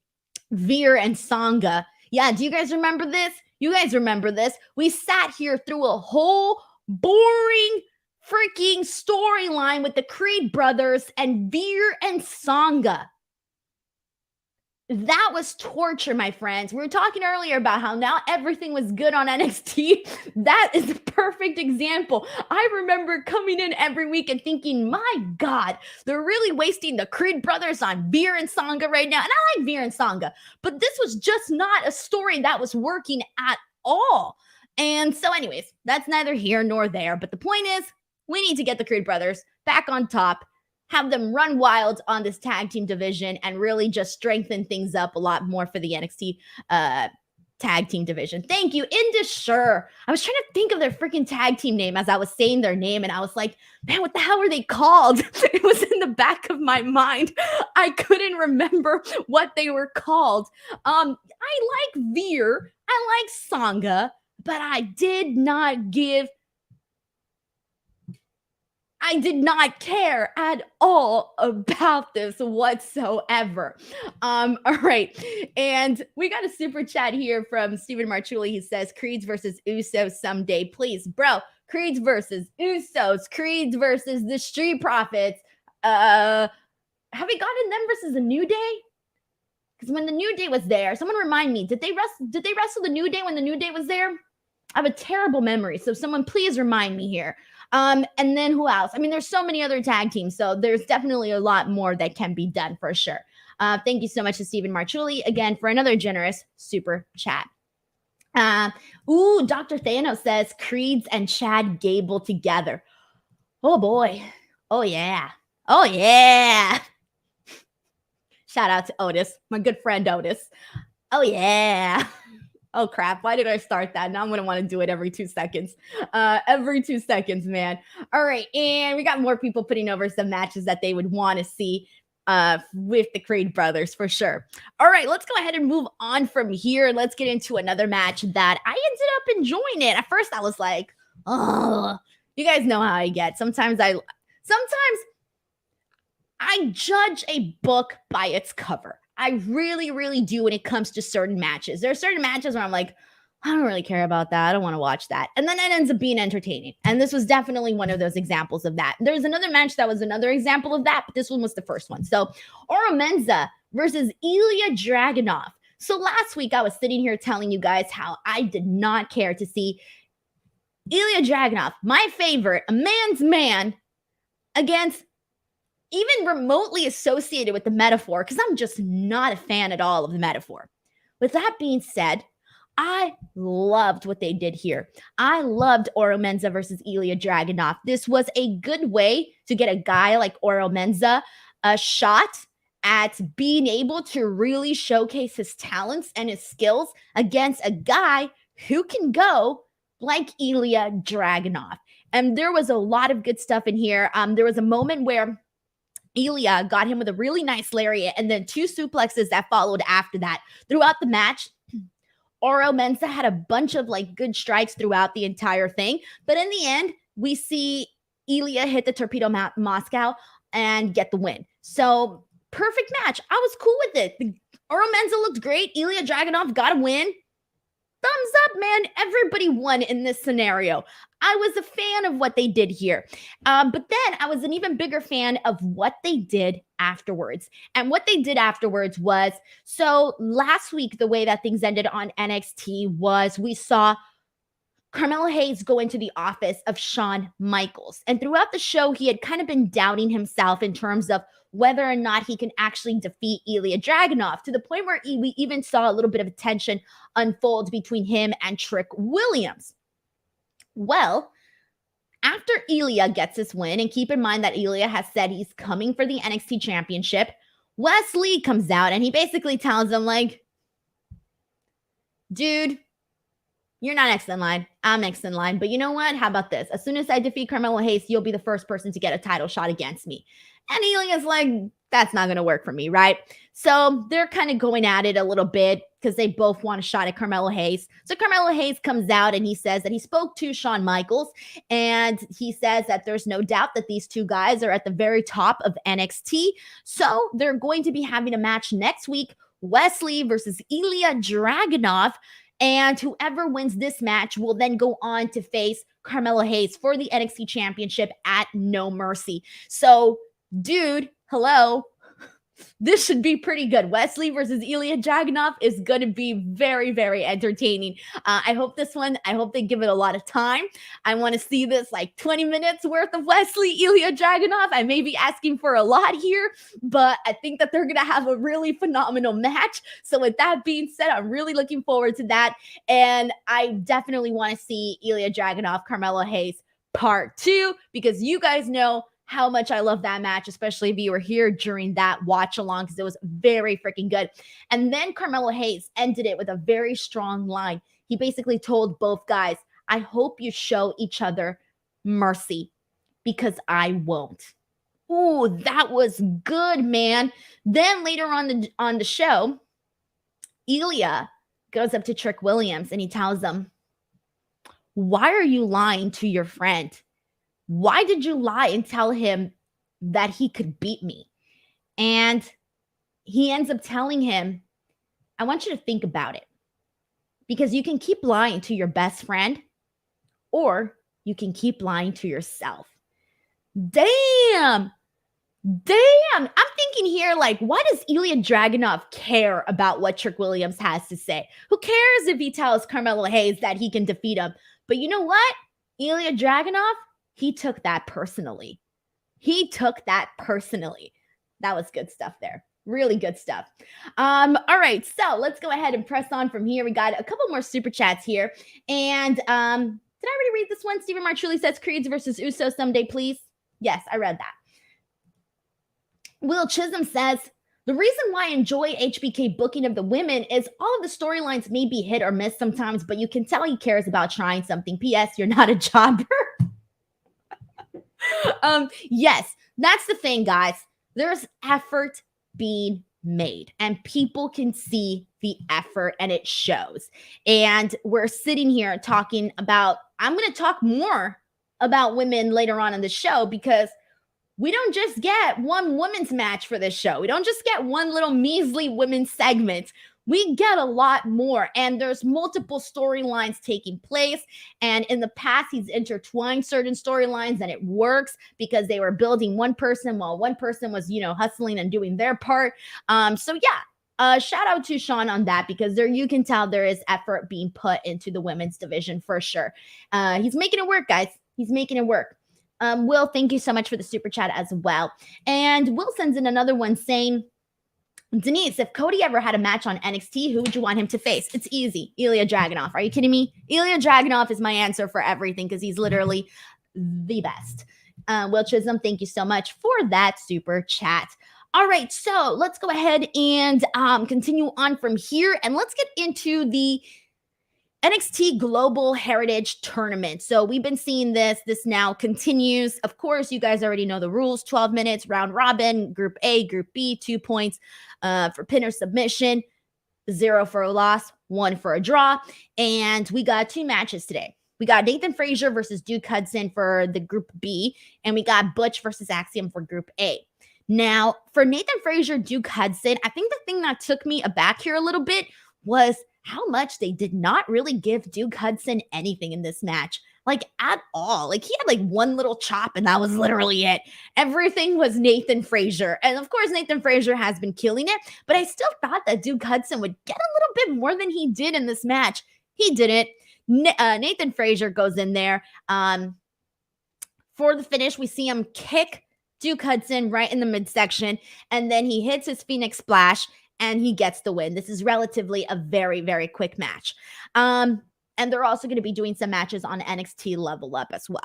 Veer and Sangha. Yeah, do you guys remember this? You guys remember this? We sat here through a whole boring freaking storyline with the Creed brothers and Veer and Sangha. That was torture, my friends. We were talking earlier about how now everything was good on NXT. That is a perfect example. I remember coming in every week and thinking, my God, they're really wasting the Creed brothers on Veer and Sangha right now. And I like Veer and Sangha, but this was just not a story that was working at all. And so, anyways, that's neither here nor there. But the point is, we need to get the Creed brothers back on top, have them run wild on this tag team division, and really just strengthen things up a lot more for the NXT tag team division. Thank you, Indus. Sure. I was trying to think of their freaking tag team name as I was saying their name, and I was like, man, what the hell are they called? It was in the back of my mind. I couldn't remember what they were called. I like Veer. I like Sangha, but I did not care at all about this whatsoever. All right. And we got a super chat here from Stephen Marchuli. He says, Creeds versus Usos someday, please. Bro, Creeds versus Usos, Creeds versus the Street Profits. Have we gotten them versus the New Day? Because when the New Day was there, someone remind me, did they wrestle the New Day when the New Day was there? I have a terrible memory, so someone please remind me here. And then who else? I mean, there's so many other tag teams, so there's definitely a lot more that can be done for sure. Thank you so much to Stephen Marchuli again for another generous super chat. Dr. Thanos says Creeds and Chad Gable together. Oh boy. Oh yeah. Oh yeah. Shout out to Otis, my good friend Otis. Oh yeah. Oh, crap. Why did I start that? Now I'm going to want to do it every 2 seconds. Every 2 seconds, man. All right. And we got more people putting over some matches that they would want to see with the Creed brothers for sure. All right. Let's go ahead and move on from here. Let's get into another match that I ended up enjoying it. At first, I was like, oh, you guys know how I get. Sometimes I judge a book by its cover. I really, really do when it comes to certain matches. There are certain matches where I'm like, I don't really care about that. I don't want to watch that. And then it ends up being entertaining. And this was definitely one of those examples of that. There's another match that was another example of that, but this one was the first one. So Oro Menza versus Ilja Dragunov. So last week I was sitting here telling you guys how I did not care to see Ilja Dragunov, my favorite, a man's man, against even remotely associated with the metaphor, because I'm just not a fan at all of the metaphor. With that being said, I loved what they did here. I loved Oro Menza versus Ilja Dragunov. This was a good way to get a guy like Oro Menza a shot at being able to really showcase his talents and his skills against a guy who can go like Ilja Dragunov. And there was a lot of good stuff in here. There was a moment where Ilja got him with a really nice lariat and then 2 suplexes that followed after that. Throughout the match, Oro Menza had a bunch of good strikes throughout the entire thing. But in the end, we see Ilja hit the Torpedo Moscow and get the win. So perfect match. I was cool with it. Oro Menza looked great. Ilja Dragunov got a win. Thumbs up, man. Everybody won in this scenario. I was a fan of what they did here. But then I was an even bigger fan of what they did afterwards. And what they did afterwards was, so last week, the way that things ended on NXT was we saw Carmelo Hayes go into the office of Shawn Michaels. And throughout the show, he had kind of been doubting himself in terms of whether or not he can actually defeat Ilja Dragunov, to the point where we even saw a little bit of tension unfold between him and Trick Williams. Well, after Ilja gets his win, and keep in mind that Ilja has said he's coming for the NXT championship, Wes Lee comes out and he basically tells him, dude, you're not next in line. I'm next in line. But you know what? How about this? As soon as I defeat Carmelo Hayes, you'll be the first person to get a title shot against me. And Ilja's like, that's not going to work for me, right? So they're kind of going at it a little bit because they both want a shot at Carmelo Hayes. So Carmelo Hayes comes out and he says that he spoke to Shawn Michaels, and he says that there's no doubt that these two guys are at the very top of NXT. So they're going to be having a match next week, Wes Lee versus Ilja Dragunov. And whoever wins this match will then go on to face Carmelo Hayes for the NXT championship at No Mercy. So, dude, hello. This should be pretty good. Wesley versus Ilja Dragunov is going to be very, very entertaining. I hope they give it a lot of time. I want to see this like 20 minutes worth of Wesley, Ilja Dragunov. I may be asking for a lot here, but I think that they're going to have a really phenomenal match. So with that being said, I'm really looking forward to that. And I definitely want to see Ilja Dragunov, Carmelo Hayes part 2, because you guys know how much I love that match, especially if you were here during that watch along, because it was very freaking good. And then Carmelo Hayes ended it with a very strong line. He basically told both guys, I hope you show each other mercy, because I won't. Ooh, that was good, man. Then later on the show, Ilja goes up to Trick Williams and he tells him, why are you lying to your friend? Why did you lie and tell him that he could beat me? And he ends up telling him, I want you to think about it, because you can keep lying to your best friend or you can keep lying to yourself. Damn. I'm thinking here, like, why does Ilja Dragunov care about what Trick Williams has to say? Who cares if he tells Carmelo Hayes that he can defeat him? But you know what? Ilja Dragunov, he took that personally. That was good stuff there. Really good stuff. All right, so let's go ahead and press on from here. We got a couple more super chats here. And did I already read this one? Stephen Marchulli says, Creeds versus Uso someday, please. Yes, I read that. Will Chisholm says, the reason why I enjoy HBK booking of the women is all of the storylines may be hit or miss sometimes, but you can tell he cares about trying something. P.S. You're not a jobber. Yes, that's the thing, guys. There's effort being made and people can see the effort and it shows. And we're sitting here talking about, I'm going to talk more about women later on in the show, because we don't just get one women's match for this show. We don't just get one little measly women's segment. We get a lot more, and there's multiple storylines taking place. And in the past, he's intertwined certain storylines, and it works because they were building one person while one person was, hustling and doing their part. So yeah, shout out to Sean on that, because there you can tell there is effort being put into the women's division for sure. He's making it work, guys. He's making it work. Will, thank you so much for the super chat as well. And Will sends in another one saying, Denise, if Cody ever had a match on NXT, who would you want him to face? It's easy. Ilja Dragunov. Are you kidding me? Ilja Dragunov is my answer for everything, because he's literally the best. Will Chisholm, thank you so much for that super chat. All right, so let's go ahead and continue on from here, and let's get into the NXT Global Heritage Tournament. So we've been seeing this now continues. Of course, you guys already know the rules. 12 minutes, round robin, Group A, Group B, 2 points for pin or submission, 0 for a loss, 1 for a draw. And we got 2 matches today. We got Nathan Frazier versus Duke Hudson for the Group B, and we got Butch versus Axiom for Group A. Now, for Nathan Frazier, Duke Hudson, I think the thing that took me aback here a little bit was how much they did not really give Duke Hudson anything in this match, like at all. Like he had like one little chop and that was literally it. Everything was Nathan Frazier. And of course, Nathan Frazier has been killing it, but I still thought that Duke Hudson would get a little bit more than he did in this match. He didn't. Nathan Frazier goes in there. For the finish, we see him kick Duke Hudson right in the midsection, and then he hits his Phoenix Splash, and he gets the win. This is relatively a very, very quick match. And they're also going to be doing some matches on NXT Level Up as well.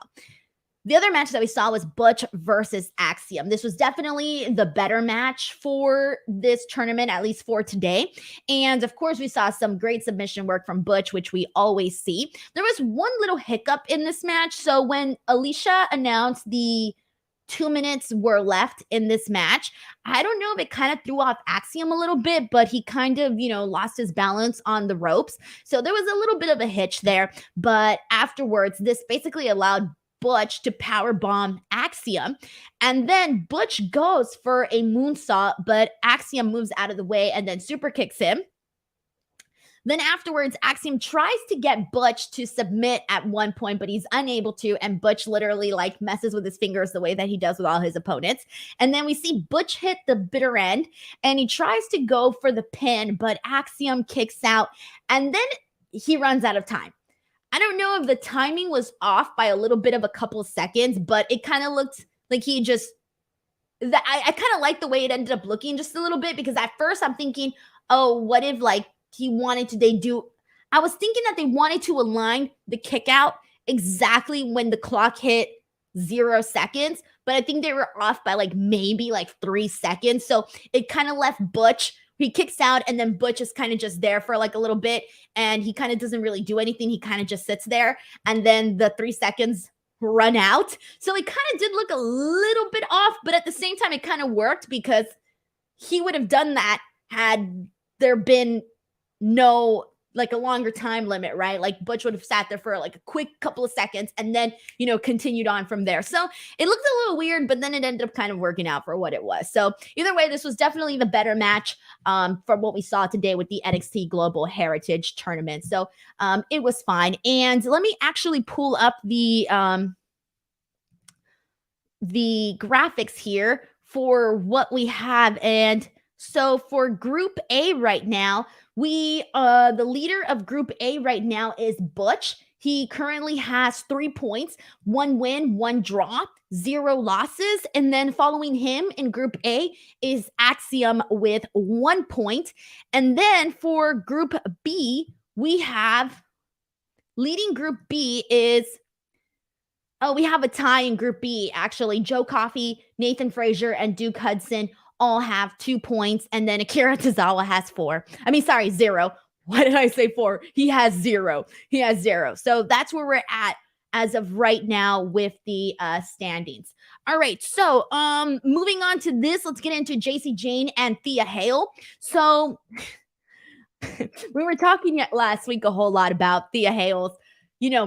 The other match that we saw was Butch versus Axiom. This was definitely the better match for this tournament, at least for today. And of course, we saw some great submission work from Butch, which we always see. There was one little hiccup in this match. So when Alicia announced the 2 minutes were left in this match, I don't know if it kind of threw off Axiom a little bit, but he kind of, lost his balance on the ropes. So there was a little bit of a hitch there. But afterwards, this basically allowed Butch to powerbomb Axiom. And then Butch goes for a moonsault, but Axiom moves out of the way and then super kicks him. Then afterwards, Axiom tries to get Butch to submit at one point, but he's unable to. And Butch literally like messes with his fingers the way that he does with all his opponents. And then we see Butch hit the bitter end and he tries to go for the pin, but Axiom kicks out and then he runs out of time. I don't know if the timing was off by a little bit of a couple seconds, but it kind of looked like he just, I kind of like the way it ended up looking just a little bit, because at first I'm thinking, oh, what if like he wanted to, I was thinking that they wanted to align the kick out exactly when the clock hit 0 seconds, but I think they were off by like maybe like 3 seconds. So it kind of left Butch. He kicks out and then Butch is kind of just there for like a little bit and he kind of doesn't really do anything. He kind of just sits there and then the 3 seconds run out. So it kind of did look a little bit off, but at the same time, it kind of worked because he would have done that had there been no like a longer time limit, right? Like Butch would have sat there for like a quick couple of seconds and then, continued on from there. So it looked a little weird, but then it ended up kind of working out for what it was. So either way, this was definitely the better match from what we saw today with the NXT Global Heritage Tournament. So it was fine. And let me actually pull up the graphics here for what we have. And so for Group A right now, the leader of Group A right now is Butch. He currently has 3 points, 1 win, 1 draw, 0 losses. And then following him in Group A is Axiom with 1 point. And then for Group B, we have leading Group B is, we have a tie in Group B, actually. Joe Coffey, Nathan Frazier, and Duke Hudson all have 2 points, and then Akira Tozawa has 0. Why did I say 4? He has 0. So that's where we're at as of right now with the standings. All right, so moving on to this, let's get into JC Jane and Thea Hale. So we were talking last week a whole lot about Thea Hale's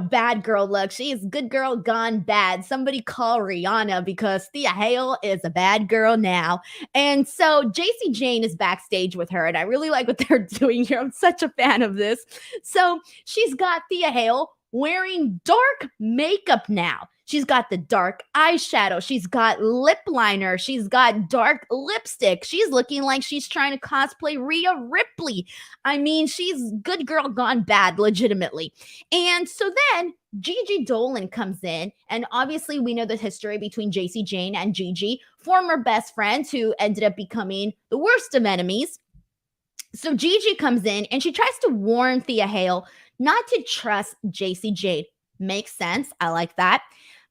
bad girl look. She is good girl gone bad. Somebody call Rihanna because Thea Hale is a bad girl now. And so JC Jane is backstage with her, and I really like what they're doing here. I'm such a fan of this. So she's got Thea Hale wearing dark makeup now. She's got the dark eyeshadow. She's got lip liner. She's got dark lipstick. She's looking like she's trying to cosplay Rhea Ripley. I mean, she's good girl gone bad, legitimately. And so then Gigi Dolan comes in, and obviously we know the history between JC Jane and Gigi, former best friends who ended up becoming the worst of enemies. So Gigi comes in and she tries to warn Thea Hale not to trust JC Jane. Makes sense. I like that.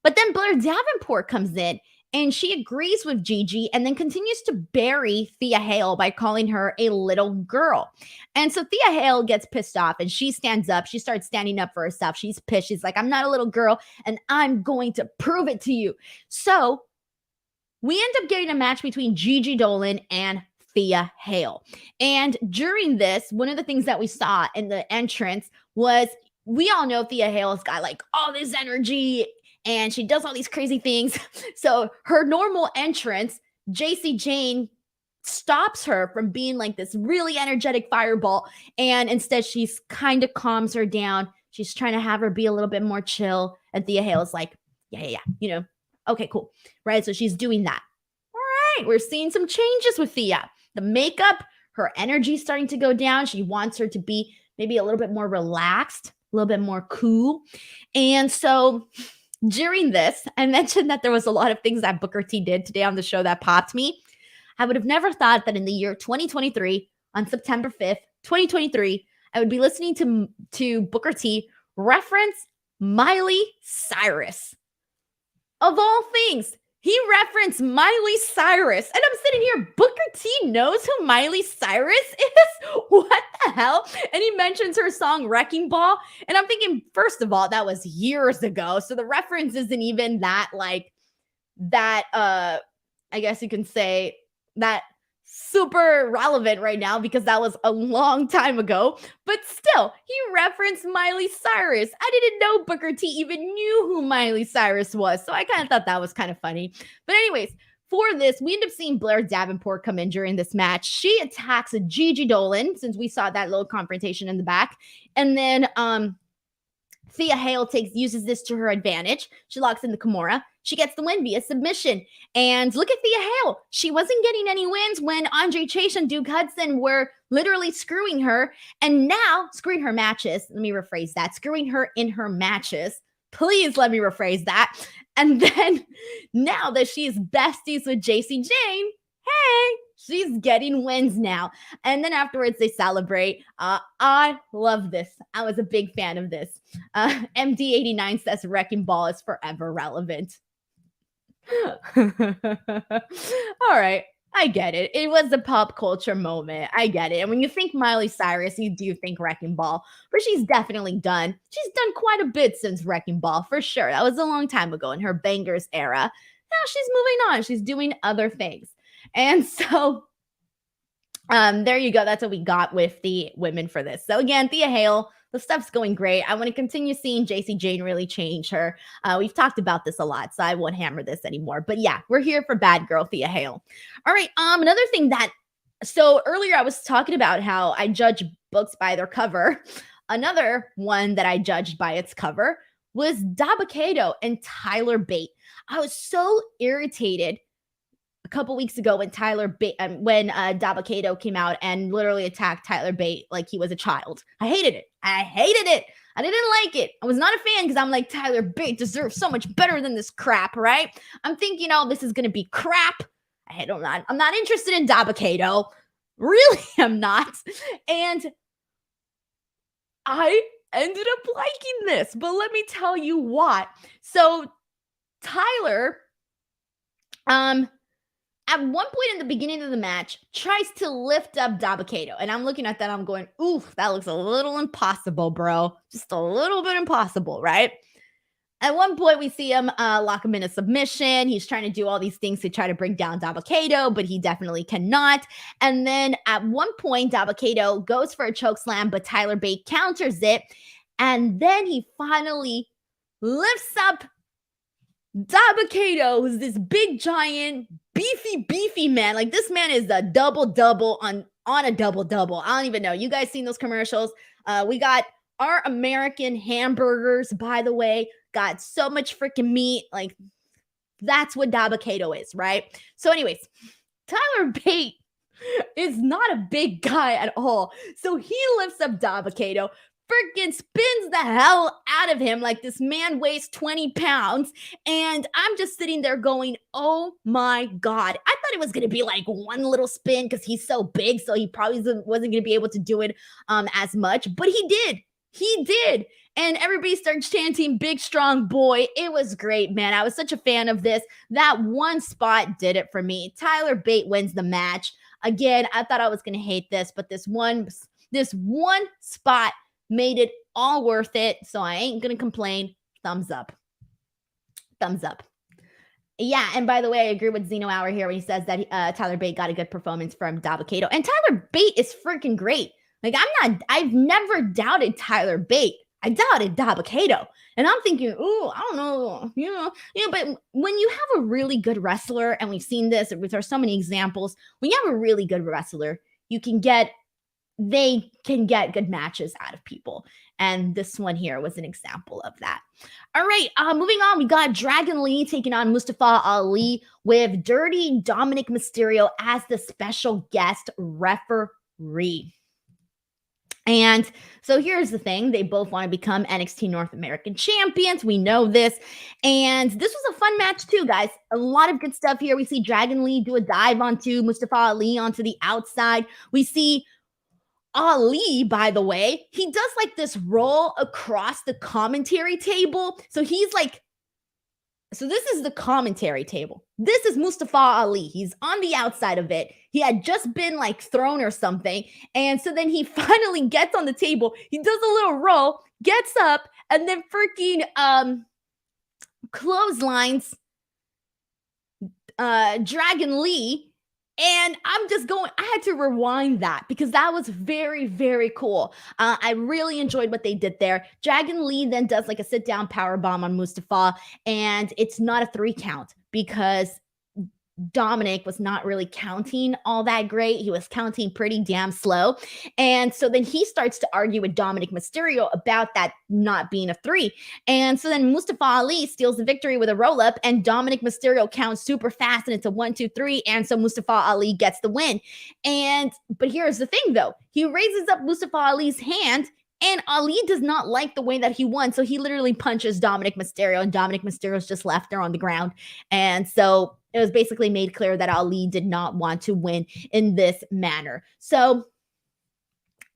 But then Blair Davenport comes in and she agrees with Gigi and then continues to bury Thea Hale by calling her a little girl. And so Thea Hale gets pissed off and she stands up. She starts standing up for herself. She's pissed. She's like, I'm not a little girl and I'm going to prove it to you. So we end up getting a match between Gigi Dolan and Thea Hale. And during this, one of the things that we saw in the entrance was, we all know Thea Hale's got like all this energy and she does all these crazy things. So her normal entrance, JC Jane stops her from being like this really energetic fireball. And instead she's kind of calms her down. She's trying to have her be a little bit more chill. And Thea Hale's like, yeah. Okay, cool. Right. So she's doing that. All right. We're seeing some changes with Thea. The makeup, her energy starting to go down. She wants her to be maybe a little bit more relaxed, a little bit more cool. And so during this, I mentioned that there was a lot of things that Booker T did today on the show that popped me. I would have never thought that in the year 2023, on September 5th, 2023, I would be listening to Booker T reference Miley Cyrus. Of all things, he referenced Miley Cyrus. And I'm sitting here, Booker T knows who Miley Cyrus is? What the hell? And he mentions her song Wrecking Ball. And I'm thinking, first of all, that was years ago. So the reference isn't even that I guess you can say that super relevant right now because that was a long time ago. But still, he referenced Miley Cyrus. I didn't know Booker T even knew who Miley Cyrus was. So I kind of thought that was kind of funny. But anyways, for this, we end up seeing Blair Davenport come in during this match. She attacks Gigi Dolan, since we saw that little confrontation in the back. And then Thea Hale uses this to her advantage. She locks in the Kimura. She gets the win via submission. And look at Thea Hale. She wasn't getting any wins when Andre Chase and Duke Hudson were literally screwing her. And now, screwing her matches. Let me rephrase that. Screwing her in her matches. Please let me rephrase that. And then, now that she's besties with JC Jane, hey, she's getting wins now. And then afterwards, they celebrate. I love this. I was a big fan of this. MD89 says Wrecking Ball is forever relevant. All right. I get it. It was a pop culture moment. I get it. And when you think Miley Cyrus, you do think Wrecking Ball. But she's definitely done. She's done quite a bit since Wrecking Ball, for sure. That was a long time ago in her bangers era. Now she's moving on. She's doing other things. And so there you go. That's what we got with the women for this. So again, Thea Hale, the stuff's going great. I want to continue seeing JC Jane really change her. We've talked about this a lot, so I won't hammer this anymore. But yeah, we're here for bad girl Thea Hale. All right. Another thing so earlier I was talking about how I judge books by their cover. Another one that I judged by its cover was Dabba-Kato and Tyler Bate. I was so irritated a couple weeks ago when Dabba-Kato came out and literally attacked Tyler Bate like he was a child. I hated it. I didn't like it. I was not a fan because I'm like, Tyler Bate deserves so much better than this crap, right? I'm thinking, this is going to be crap. I'm not interested in Dabba-Kato. Really, I'm not. And I ended up liking this, but let me tell you what. So Tyler, at one point in the beginning of the match, tries to lift up Dabba-Kato. And I'm looking at that, I'm going, oof, that looks a little impossible, bro. Just a little bit impossible, right? At one point, we see him lock him in a submission. He's trying to do all these things to try to bring down Dabba-Kato, but he definitely cannot. And then at one point, Dabba-Kato goes for a chokeslam, but Tyler Bate counters it. And then he finally lifts up Dabba-Kato, who's this big, giant, beefy man. Like, this man is a double-double on a double-double. I don't even know. You guys seen those commercials? We got our American hamburgers, by the way. Got so much freaking meat. Like, that's what Dabba-Kato is, right? So anyways, Tyler Bate is not a big guy at all. So he lifts up Dabba-Kato, freaking spins the hell out of him like this man weighs 20 pounds. And I'm just sitting there going, oh my God. I thought it was going to be like one little spin because he's so big. So he probably wasn't going to be able to do it as much. But he did. He did. And everybody started chanting, big, strong boy. It was great, man. I was such a fan of this. That one spot did it for me. Tyler Bate wins the match. Again, I thought I was going to hate this, but this one spot made it all worth it. So I ain't going to complain. Thumbs up. Thumbs up. Yeah, and by the way, I agree with Zeno Hour here when he says that Tyler Bate got a good performance from Dabba-Kato. And Tyler Bate is freaking great. Like, I've never doubted Tyler Bate. I doubted Dabba-Kato. And I'm thinking, ooh, I don't know, but when you have a really good wrestler, and we've seen this, there's so many examples, when you have a really good wrestler, they can get good matches out of people. And this one here was an example of that. All right, moving on, we got Dragon Lee taking on Mustafa Ali with Dirty Dominik Mysterio as the special guest referee. And so here's the thing. They both want to become NXT North American champions. We know this. And this was a fun match too, guys. A lot of good stuff here. We see Dragon Lee do a dive onto Mustafa Ali onto the outside. We see Ali, by the way, he does like this roll across the commentary table. So he's like, so this is the commentary table. This is Mustafa Ali. He's on the outside of it. He had just been like thrown or something. And so then he finally gets on the table. He does a little roll, gets up, and then freaking clotheslines Dragon Lee. And I'm just going, I had to rewind that because that was very, very cool. I really enjoyed what they did there. Dragon Lee then does like a sit-down powerbomb on Mustafa, and it's not a 3 count because Dominik was not really counting all that great. He was counting pretty damn slow. And so then he starts to argue with Dominik Mysterio about that not being a 3. And so then Mustafa Ali steals the victory with a roll up, and Dominik Mysterio counts super fast, and it's a 1, 2, 3. And so Mustafa Ali gets the win. But here's the thing though, he raises up Mustafa Ali's hand, and Ali does not like the way that he won. So he literally punches Dominik Mysterio, and Dominik Mysterio's just left there on the ground. And so it was basically made clear that Ali did not want to win in this manner. So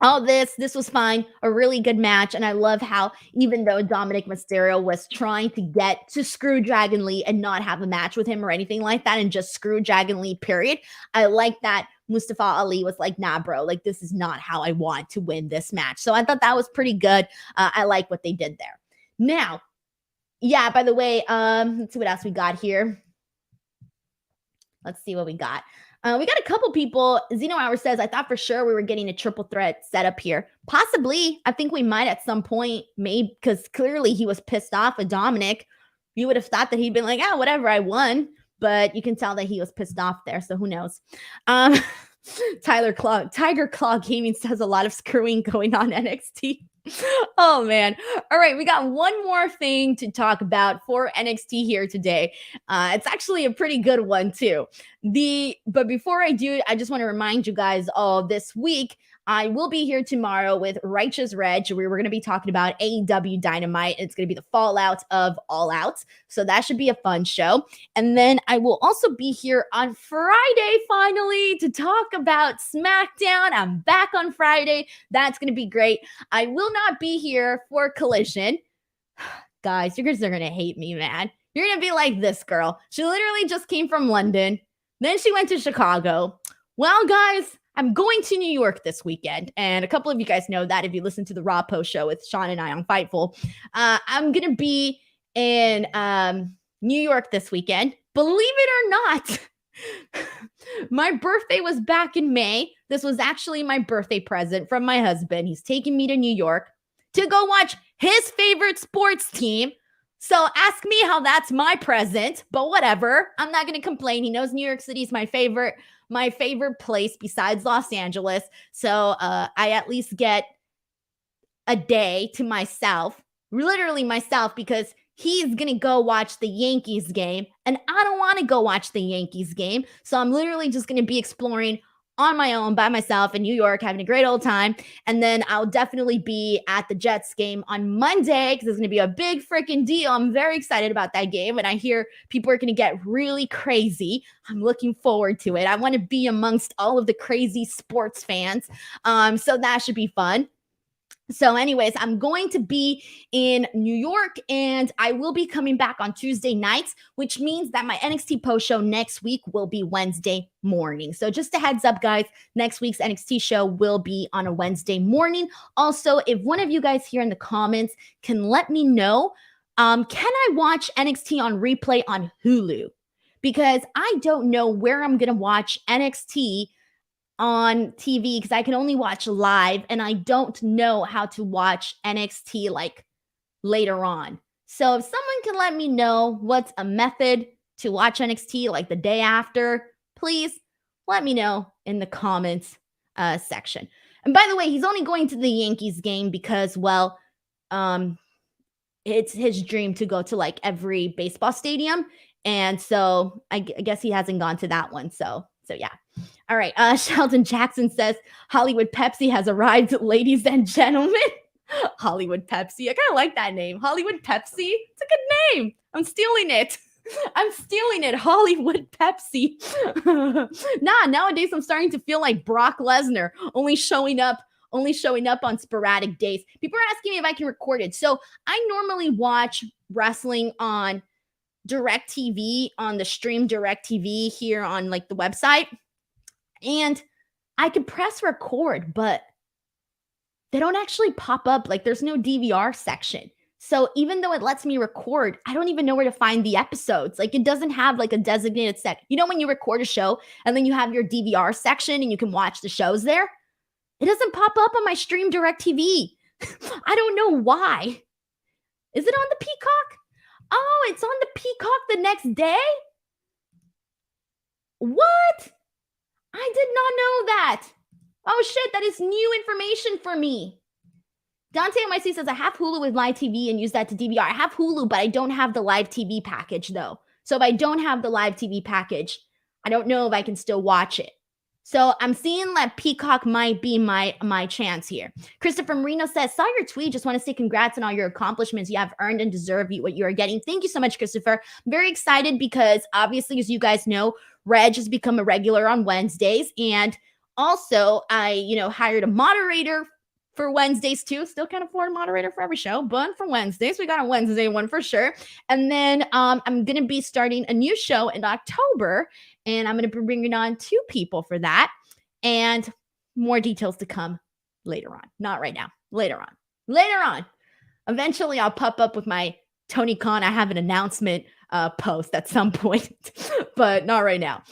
all this was fine, a really good match. And I love how even though Dominik Mysterio was trying to get to screw Dragon Lee and not have a match with him or anything like that and just screw Dragon Lee, period, I like that Mustafa Ali was like, nah, bro, like this is not how I want to win this match. So I thought that was pretty good. I like what they did there. Now, yeah, by the way, let's see what else we got here. Let's see what we got. We got a couple people. Zeno Hour says, I thought for sure we were getting a triple threat setup here. Possibly. I think we might at some point, maybe, because clearly he was pissed off with Dominik. You would have thought that he'd been like, ah, whatever, I won. But you can tell that he was pissed off there, so who knows? Tiger Claw Gaming says a lot of screwing going on NXT. Oh, man. All right, we got one more thing to talk about for NXT here today. It's actually a pretty good one, too. But before I do, I just want to remind you guys all this week, I will be here tomorrow with Righteous Reg, where we're going to be talking about AEW Dynamite. It's going to be the fallout of All Out. So that should be a fun show. And then I will also be here on Friday, finally, to talk about Smackdown. I'm back on Friday. That's going to be great. I will not be here for Collision. Guys, you guys are going to hate me, man. You're going to be like this girl. She literally just came from London. Then she went to Chicago. Well, guys, I'm going to New York this weekend, and a couple of you guys know that if you listen to the Raw Post show with Sean and I on Fightful. I'm going to be in New York this weekend. Believe it or not, my birthday was back in May. This was actually my birthday present from my husband. He's taking me to New York to go watch his favorite sports team. So ask me how that's my present, but whatever. I'm not going to complain. He knows New York City is my favorite place besides Los Angeles. So I at least get a day to myself, literally myself, because he's going to go watch the Yankees game and I don't want to go watch the Yankees game. So I'm literally just going to be exploring on my own by myself in New York, having a great old time. And then I'll definitely be at the Jets game on Monday because it's going to be a big freaking deal. I'm very excited about that game. And I hear people are going to get really crazy. I'm looking forward to it. I want to be amongst all of the crazy sports fans. So that should be fun. So anyways, I'm going to be in New York and I will be coming back on Tuesday nights, which means that my NXT post show next week will be Wednesday morning. So just a heads up, guys, next week's NXT show will be on a Wednesday morning. Also, if one of you guys here in the comments can let me know, can I watch NXT on replay on Hulu? Because I don't know where I'm going to watch NXT on TV because I can only watch live and I don't know how to watch NXT like later on. So if someone can let me know what's a method to watch NXT like the day after, please let me know in the comments section. And by the way, he's only going to the Yankees game because, well, it's his dream to go to like every baseball stadium. And so I guess he hasn't gone to that one. So yeah. All right. Sheldon Jackson says Hollywood Pepsi has arrived, ladies and gentlemen. Hollywood Pepsi. I kind of like that name. Hollywood Pepsi. It's a good name. I'm stealing it. Hollywood Pepsi. Nowadays I'm starting to feel like Brock Lesnar, only showing up on sporadic days. People are asking me if I can record it. So I normally watch wrestling on DirecTV, on the stream DirecTV here on like the website. And I could press record, but they don't actually pop up. Like there's no DVR section. So even though it lets me record, I don't even know where to find the episodes. Like it doesn't have like a designated set. You know, when you record a show and then you have your DVR section and you can watch the shows there, it doesn't pop up on my stream DirecTV. I don't know why. Is it on the Peacock? Oh, it's on the Peacock the next day? What? I did not know that. Oh shit, that is new information for me. Dante MIC says, I have Hulu with live TV and use that to DVR. I have Hulu, but I don't have the live TV package though. So if I don't have the live TV package, I don't know if I can still watch it. So I'm seeing that Peacock might be my chance here. Christopher Marino says, saw your tweet. Just want to say congrats on all your accomplishments. You have earned and deserve what you are getting. Thank you so much, Christopher. I'm very excited because obviously, as you guys know, Reg has become a regular on Wednesdays. And also, I, hired a moderator for Wednesdays too. Still can't afford a moderator for every show, but for Wednesdays, we got a Wednesday one for sure. And then I'm going to be starting a new show in October, and I'm going to be bringing on 2 people for that. And more details to come later on. Not right now. Later on. Eventually, I'll pop up with my Tony Khan. I have an announcement post at some point, but not right now.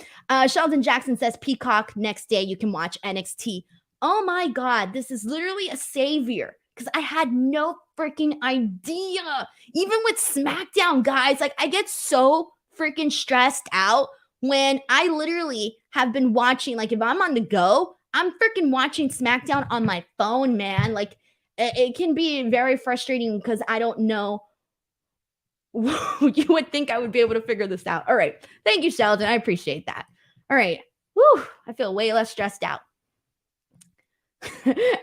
Sheldon Jackson says, Peacock, next day you can watch NXT. Oh my God, this is literally a savior because I had no freaking idea. Even with Smackdown, guys, like I get so freaking stressed out when I literally have been watching, like if I'm on the go, I'm freaking watching Smackdown on my phone, man. Like it can be very frustrating because I don't know. You would think I would be able to figure this out. All right. Thank you, Sheldon. I appreciate that. All right. Whew, I feel way less stressed out.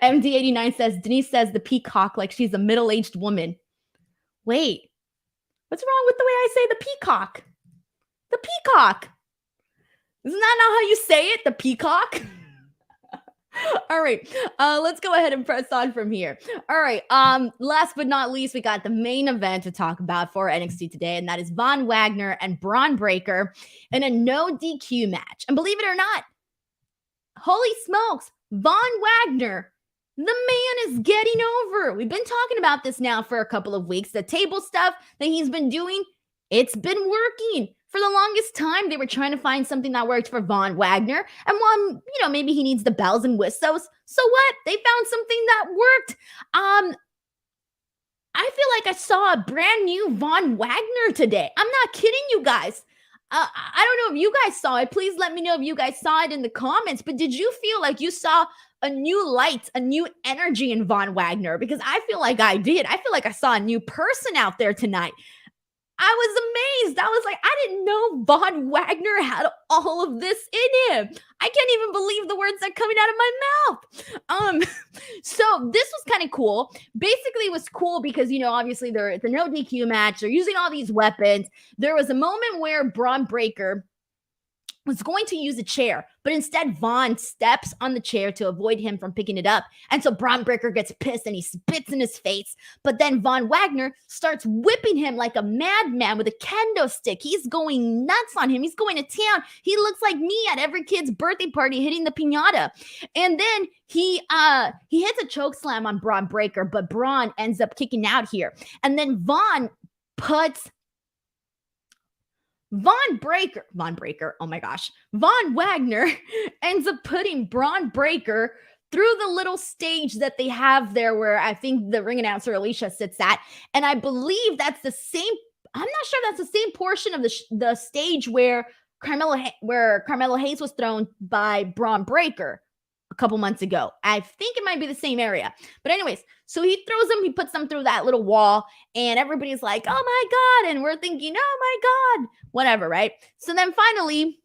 MD89 says, Denise says the Peacock like she's a middle-aged woman. Wait, what's wrong with the way I say the Peacock? The Peacock. Isn't that not how you say it? The Peacock? All right, let's go ahead and press on from here. All right, last but not least, we got the main event to talk about for NXT today, and that is Von Wagner and Bron Breakker in a no DQ match. And believe it or not, holy smokes, Von Wagner, the man is getting over. We've been talking about this now for a couple of weeks. The table stuff that he's been doing, it's been working. For the longest time, they were trying to find something that worked for Von Wagner. And while, maybe he needs the bells and whistles, so what? They found something that worked. I feel like I saw a brand new Von Wagner today. I'm not kidding you guys. I don't know if you guys saw it. Please let me know if you guys saw it in the comments. But did you feel like you saw a new light, a new energy in Von Wagner? Because I feel like I did. I feel like I saw a new person out there tonight. I was amazed. I was like, I didn't know Von Wagner had all of this in him. I can't even believe the words that are coming out of my mouth. So this was kind of cool. Basically, it was cool because, obviously it's a no DQ match. They're using all these weapons. There was a moment where Bron Breakker was going to use a chair, but instead Von steps on the chair to avoid him from picking it up. And so Bron Breakker gets pissed and he spits in his face. But then Von Wagner starts whipping him like a madman with a kendo stick. He's going nuts on him. He's going to town. He looks like me at every kid's birthday party hitting the piñata. And then he hits a choke slam on Bron Breakker, but Bron ends up kicking out here. And then Von Wagner ends up putting Bron Breakker through the little stage that they have there where I think the ring announcer Alicia sits at. And I believe that's the same, I'm not sure that's the same portion of the stage where Carmelo Hayes was thrown by Bron Breakker a couple months ago. I think it might be the same area. But anyways, so he throws him, he puts them through that little wall, and everybody's like, oh my God. And we're thinking, oh my God, whatever, right? So then finally,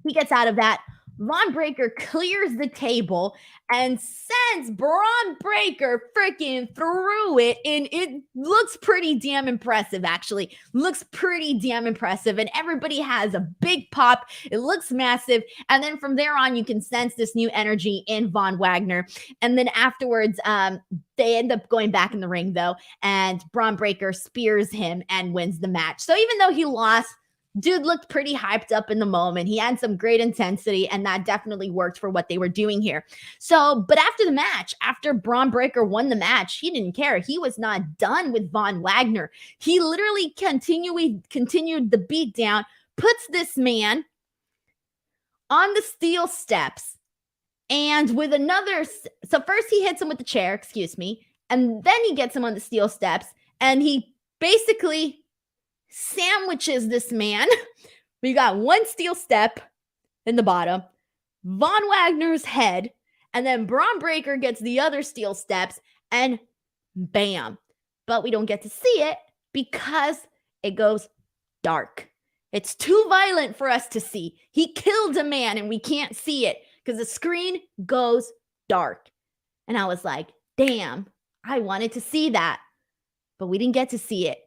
he gets out of that. Von Breakker clears the table and sends Bron Breakker freaking through it. And it looks pretty damn impressive, actually. Looks pretty damn impressive. And everybody has a big pop. It looks massive. And then from there on, you can sense this new energy in Von Wagner. And then afterwards, they end up going back in the ring, though. And Bron Breakker spears him and wins the match. So even though he lost, dude looked pretty hyped up in the moment. He had some great intensity, and that definitely worked for what they were doing here. So, but after the match, after Bron Breakker won the match, he didn't care. He was not done with Von Wagner. He literally continued the beatdown, puts this man on the steel steps, and with another, so first he hits him with the chair, and then he gets him on the steel steps, and he basically sandwiches this man We got one steel step in the bottom, Von Wagner's head, and then Bron Breakker gets the other steel steps, and bam. But we don't get to see it because it goes dark. It's too violent for us to see. He killed a man and we can't see it because the screen goes dark. And I was like, damn, I wanted to see that, but we didn't get to see it.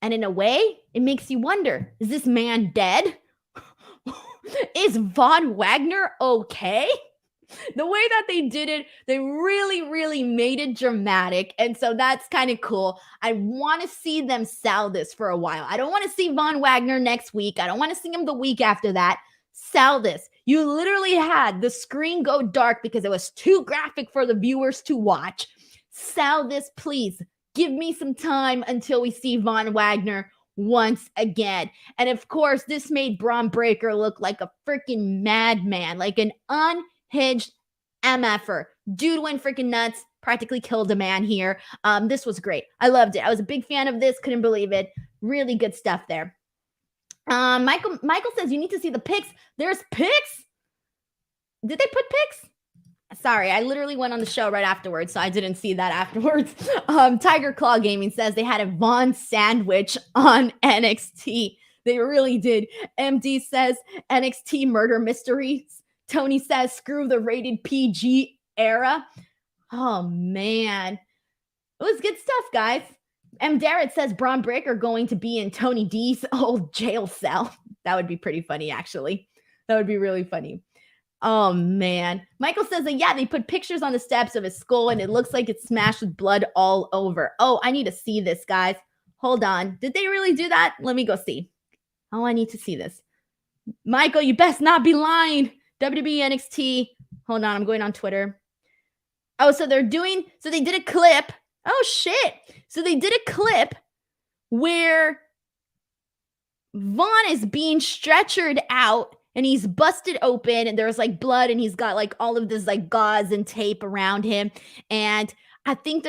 And in a way, it makes you wonder, is this man dead? Is Von Wagner okay? The way that they did it, they really, really made it dramatic. And so that's kind of cool. I want to see them sell this for a while. I don't want to see Von Wagner next week. I don't want to see him the week after that. Sell this. You literally had the screen go dark because it was too graphic for the viewers to watch. Sell this, please. Give me some time until we see Von Wagner once again. And of course, this made Bron Breakker look like a freaking madman, like an unhinged MFer. Dude went freaking nuts, practically killed a man here. This was great. I loved it. I was a big fan of this. Couldn't believe it. Really good stuff there. Michael says you need to see the pics. There's pics? Did they put pics? Sorry, I literally went on the show right afterwards, so I didn't see that afterwards. Tiger Claw Gaming says they had a Von sandwich on NXT. They really did. MD says NXT murder mysteries. Tony says screw the rated PG era. Oh, man. It was good stuff, guys. M. Darrett says Bron Breakker going to be in Tony D's old jail cell. That would be pretty funny, actually. That would be really funny. Oh, man. Michael says that, yeah, they put pictures on the steps of his skull, and it looks like it's smashed with blood all over. Oh, I need to see this, guys. Hold on. Did they really do that? Let me go see. Oh, I need to see this. Michael, you best not be lying. WWE NXT. Hold on. I'm going on Twitter. Oh, so they did a clip. Oh, shit. So they did a clip where Von is being stretchered out and he's busted open and there's like blood and he's got like all of this like gauze and tape around him. And I think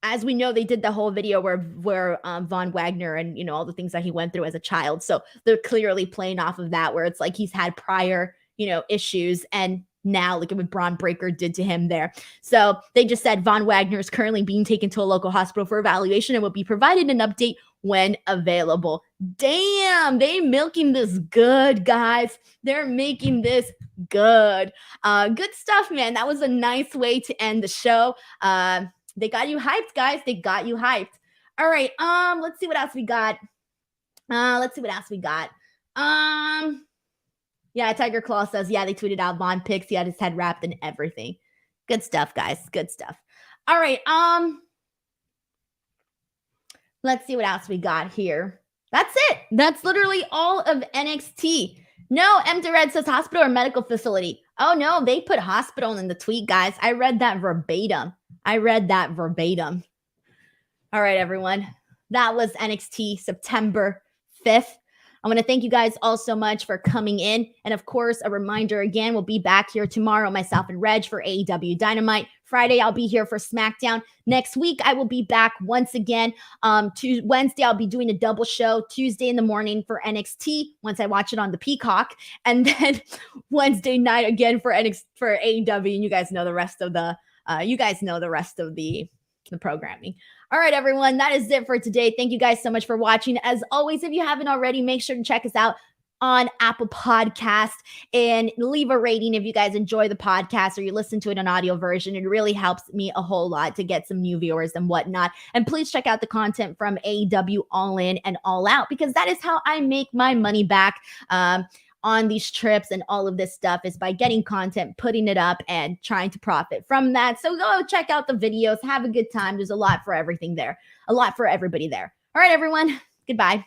as we know, they did the whole video where Von Wagner and, you know, all the things that he went through as a child. So they're clearly playing off of that, where it's like he's had prior, you know, issues, and now look at what Bron Breakker did to him there. So they just said Von Wagner is currently being taken to a local hospital for evaluation and will be provided an update when available. Damn, they milking this good, guys. They're making this good. Good stuff, man. That was a nice way to end the show. They got you hyped, guys. They got you hyped. All right. Let's see what else we got. Yeah, Tiger Claw says, yeah, they tweeted out Von pics. He had his head wrapped and everything. Good stuff, guys. Good stuff. All right. Let's see what else we got here. That's it. That's literally all of NXT. No, M. Red says hospital or medical facility. Oh, no, they put hospital in the tweet, guys. I read that verbatim. All right, everyone. That was NXT September 5th. I want to thank you guys all so much for coming in. And of course, a reminder again, we'll be back here tomorrow, myself and Reg, for AEW Dynamite. Friday, I'll be here for Smackdown. Next week, I will be back once again. Wednesday, I'll be doing a double show. Tuesday in the morning for NXT, once I watch it on the Peacock. And then Wednesday night again for AEW. And you guys know the rest of the programming. All right, everyone, that is it for today. Thank you guys so much for watching. As always, if you haven't already, make sure to check us out on Apple Podcast and leave a rating if you guys enjoy the podcast or you listen to it on audio version. It really helps me a whole lot to get some new viewers and whatnot. And please check out the content from AEW All In and All Out, because that is how I make my money back on these trips and all of this stuff, is by getting content, putting it up, and trying to profit from that. So go check out the videos. Have a good time. There's a lot for everything there. A lot for everybody there. All right, everyone. Goodbye.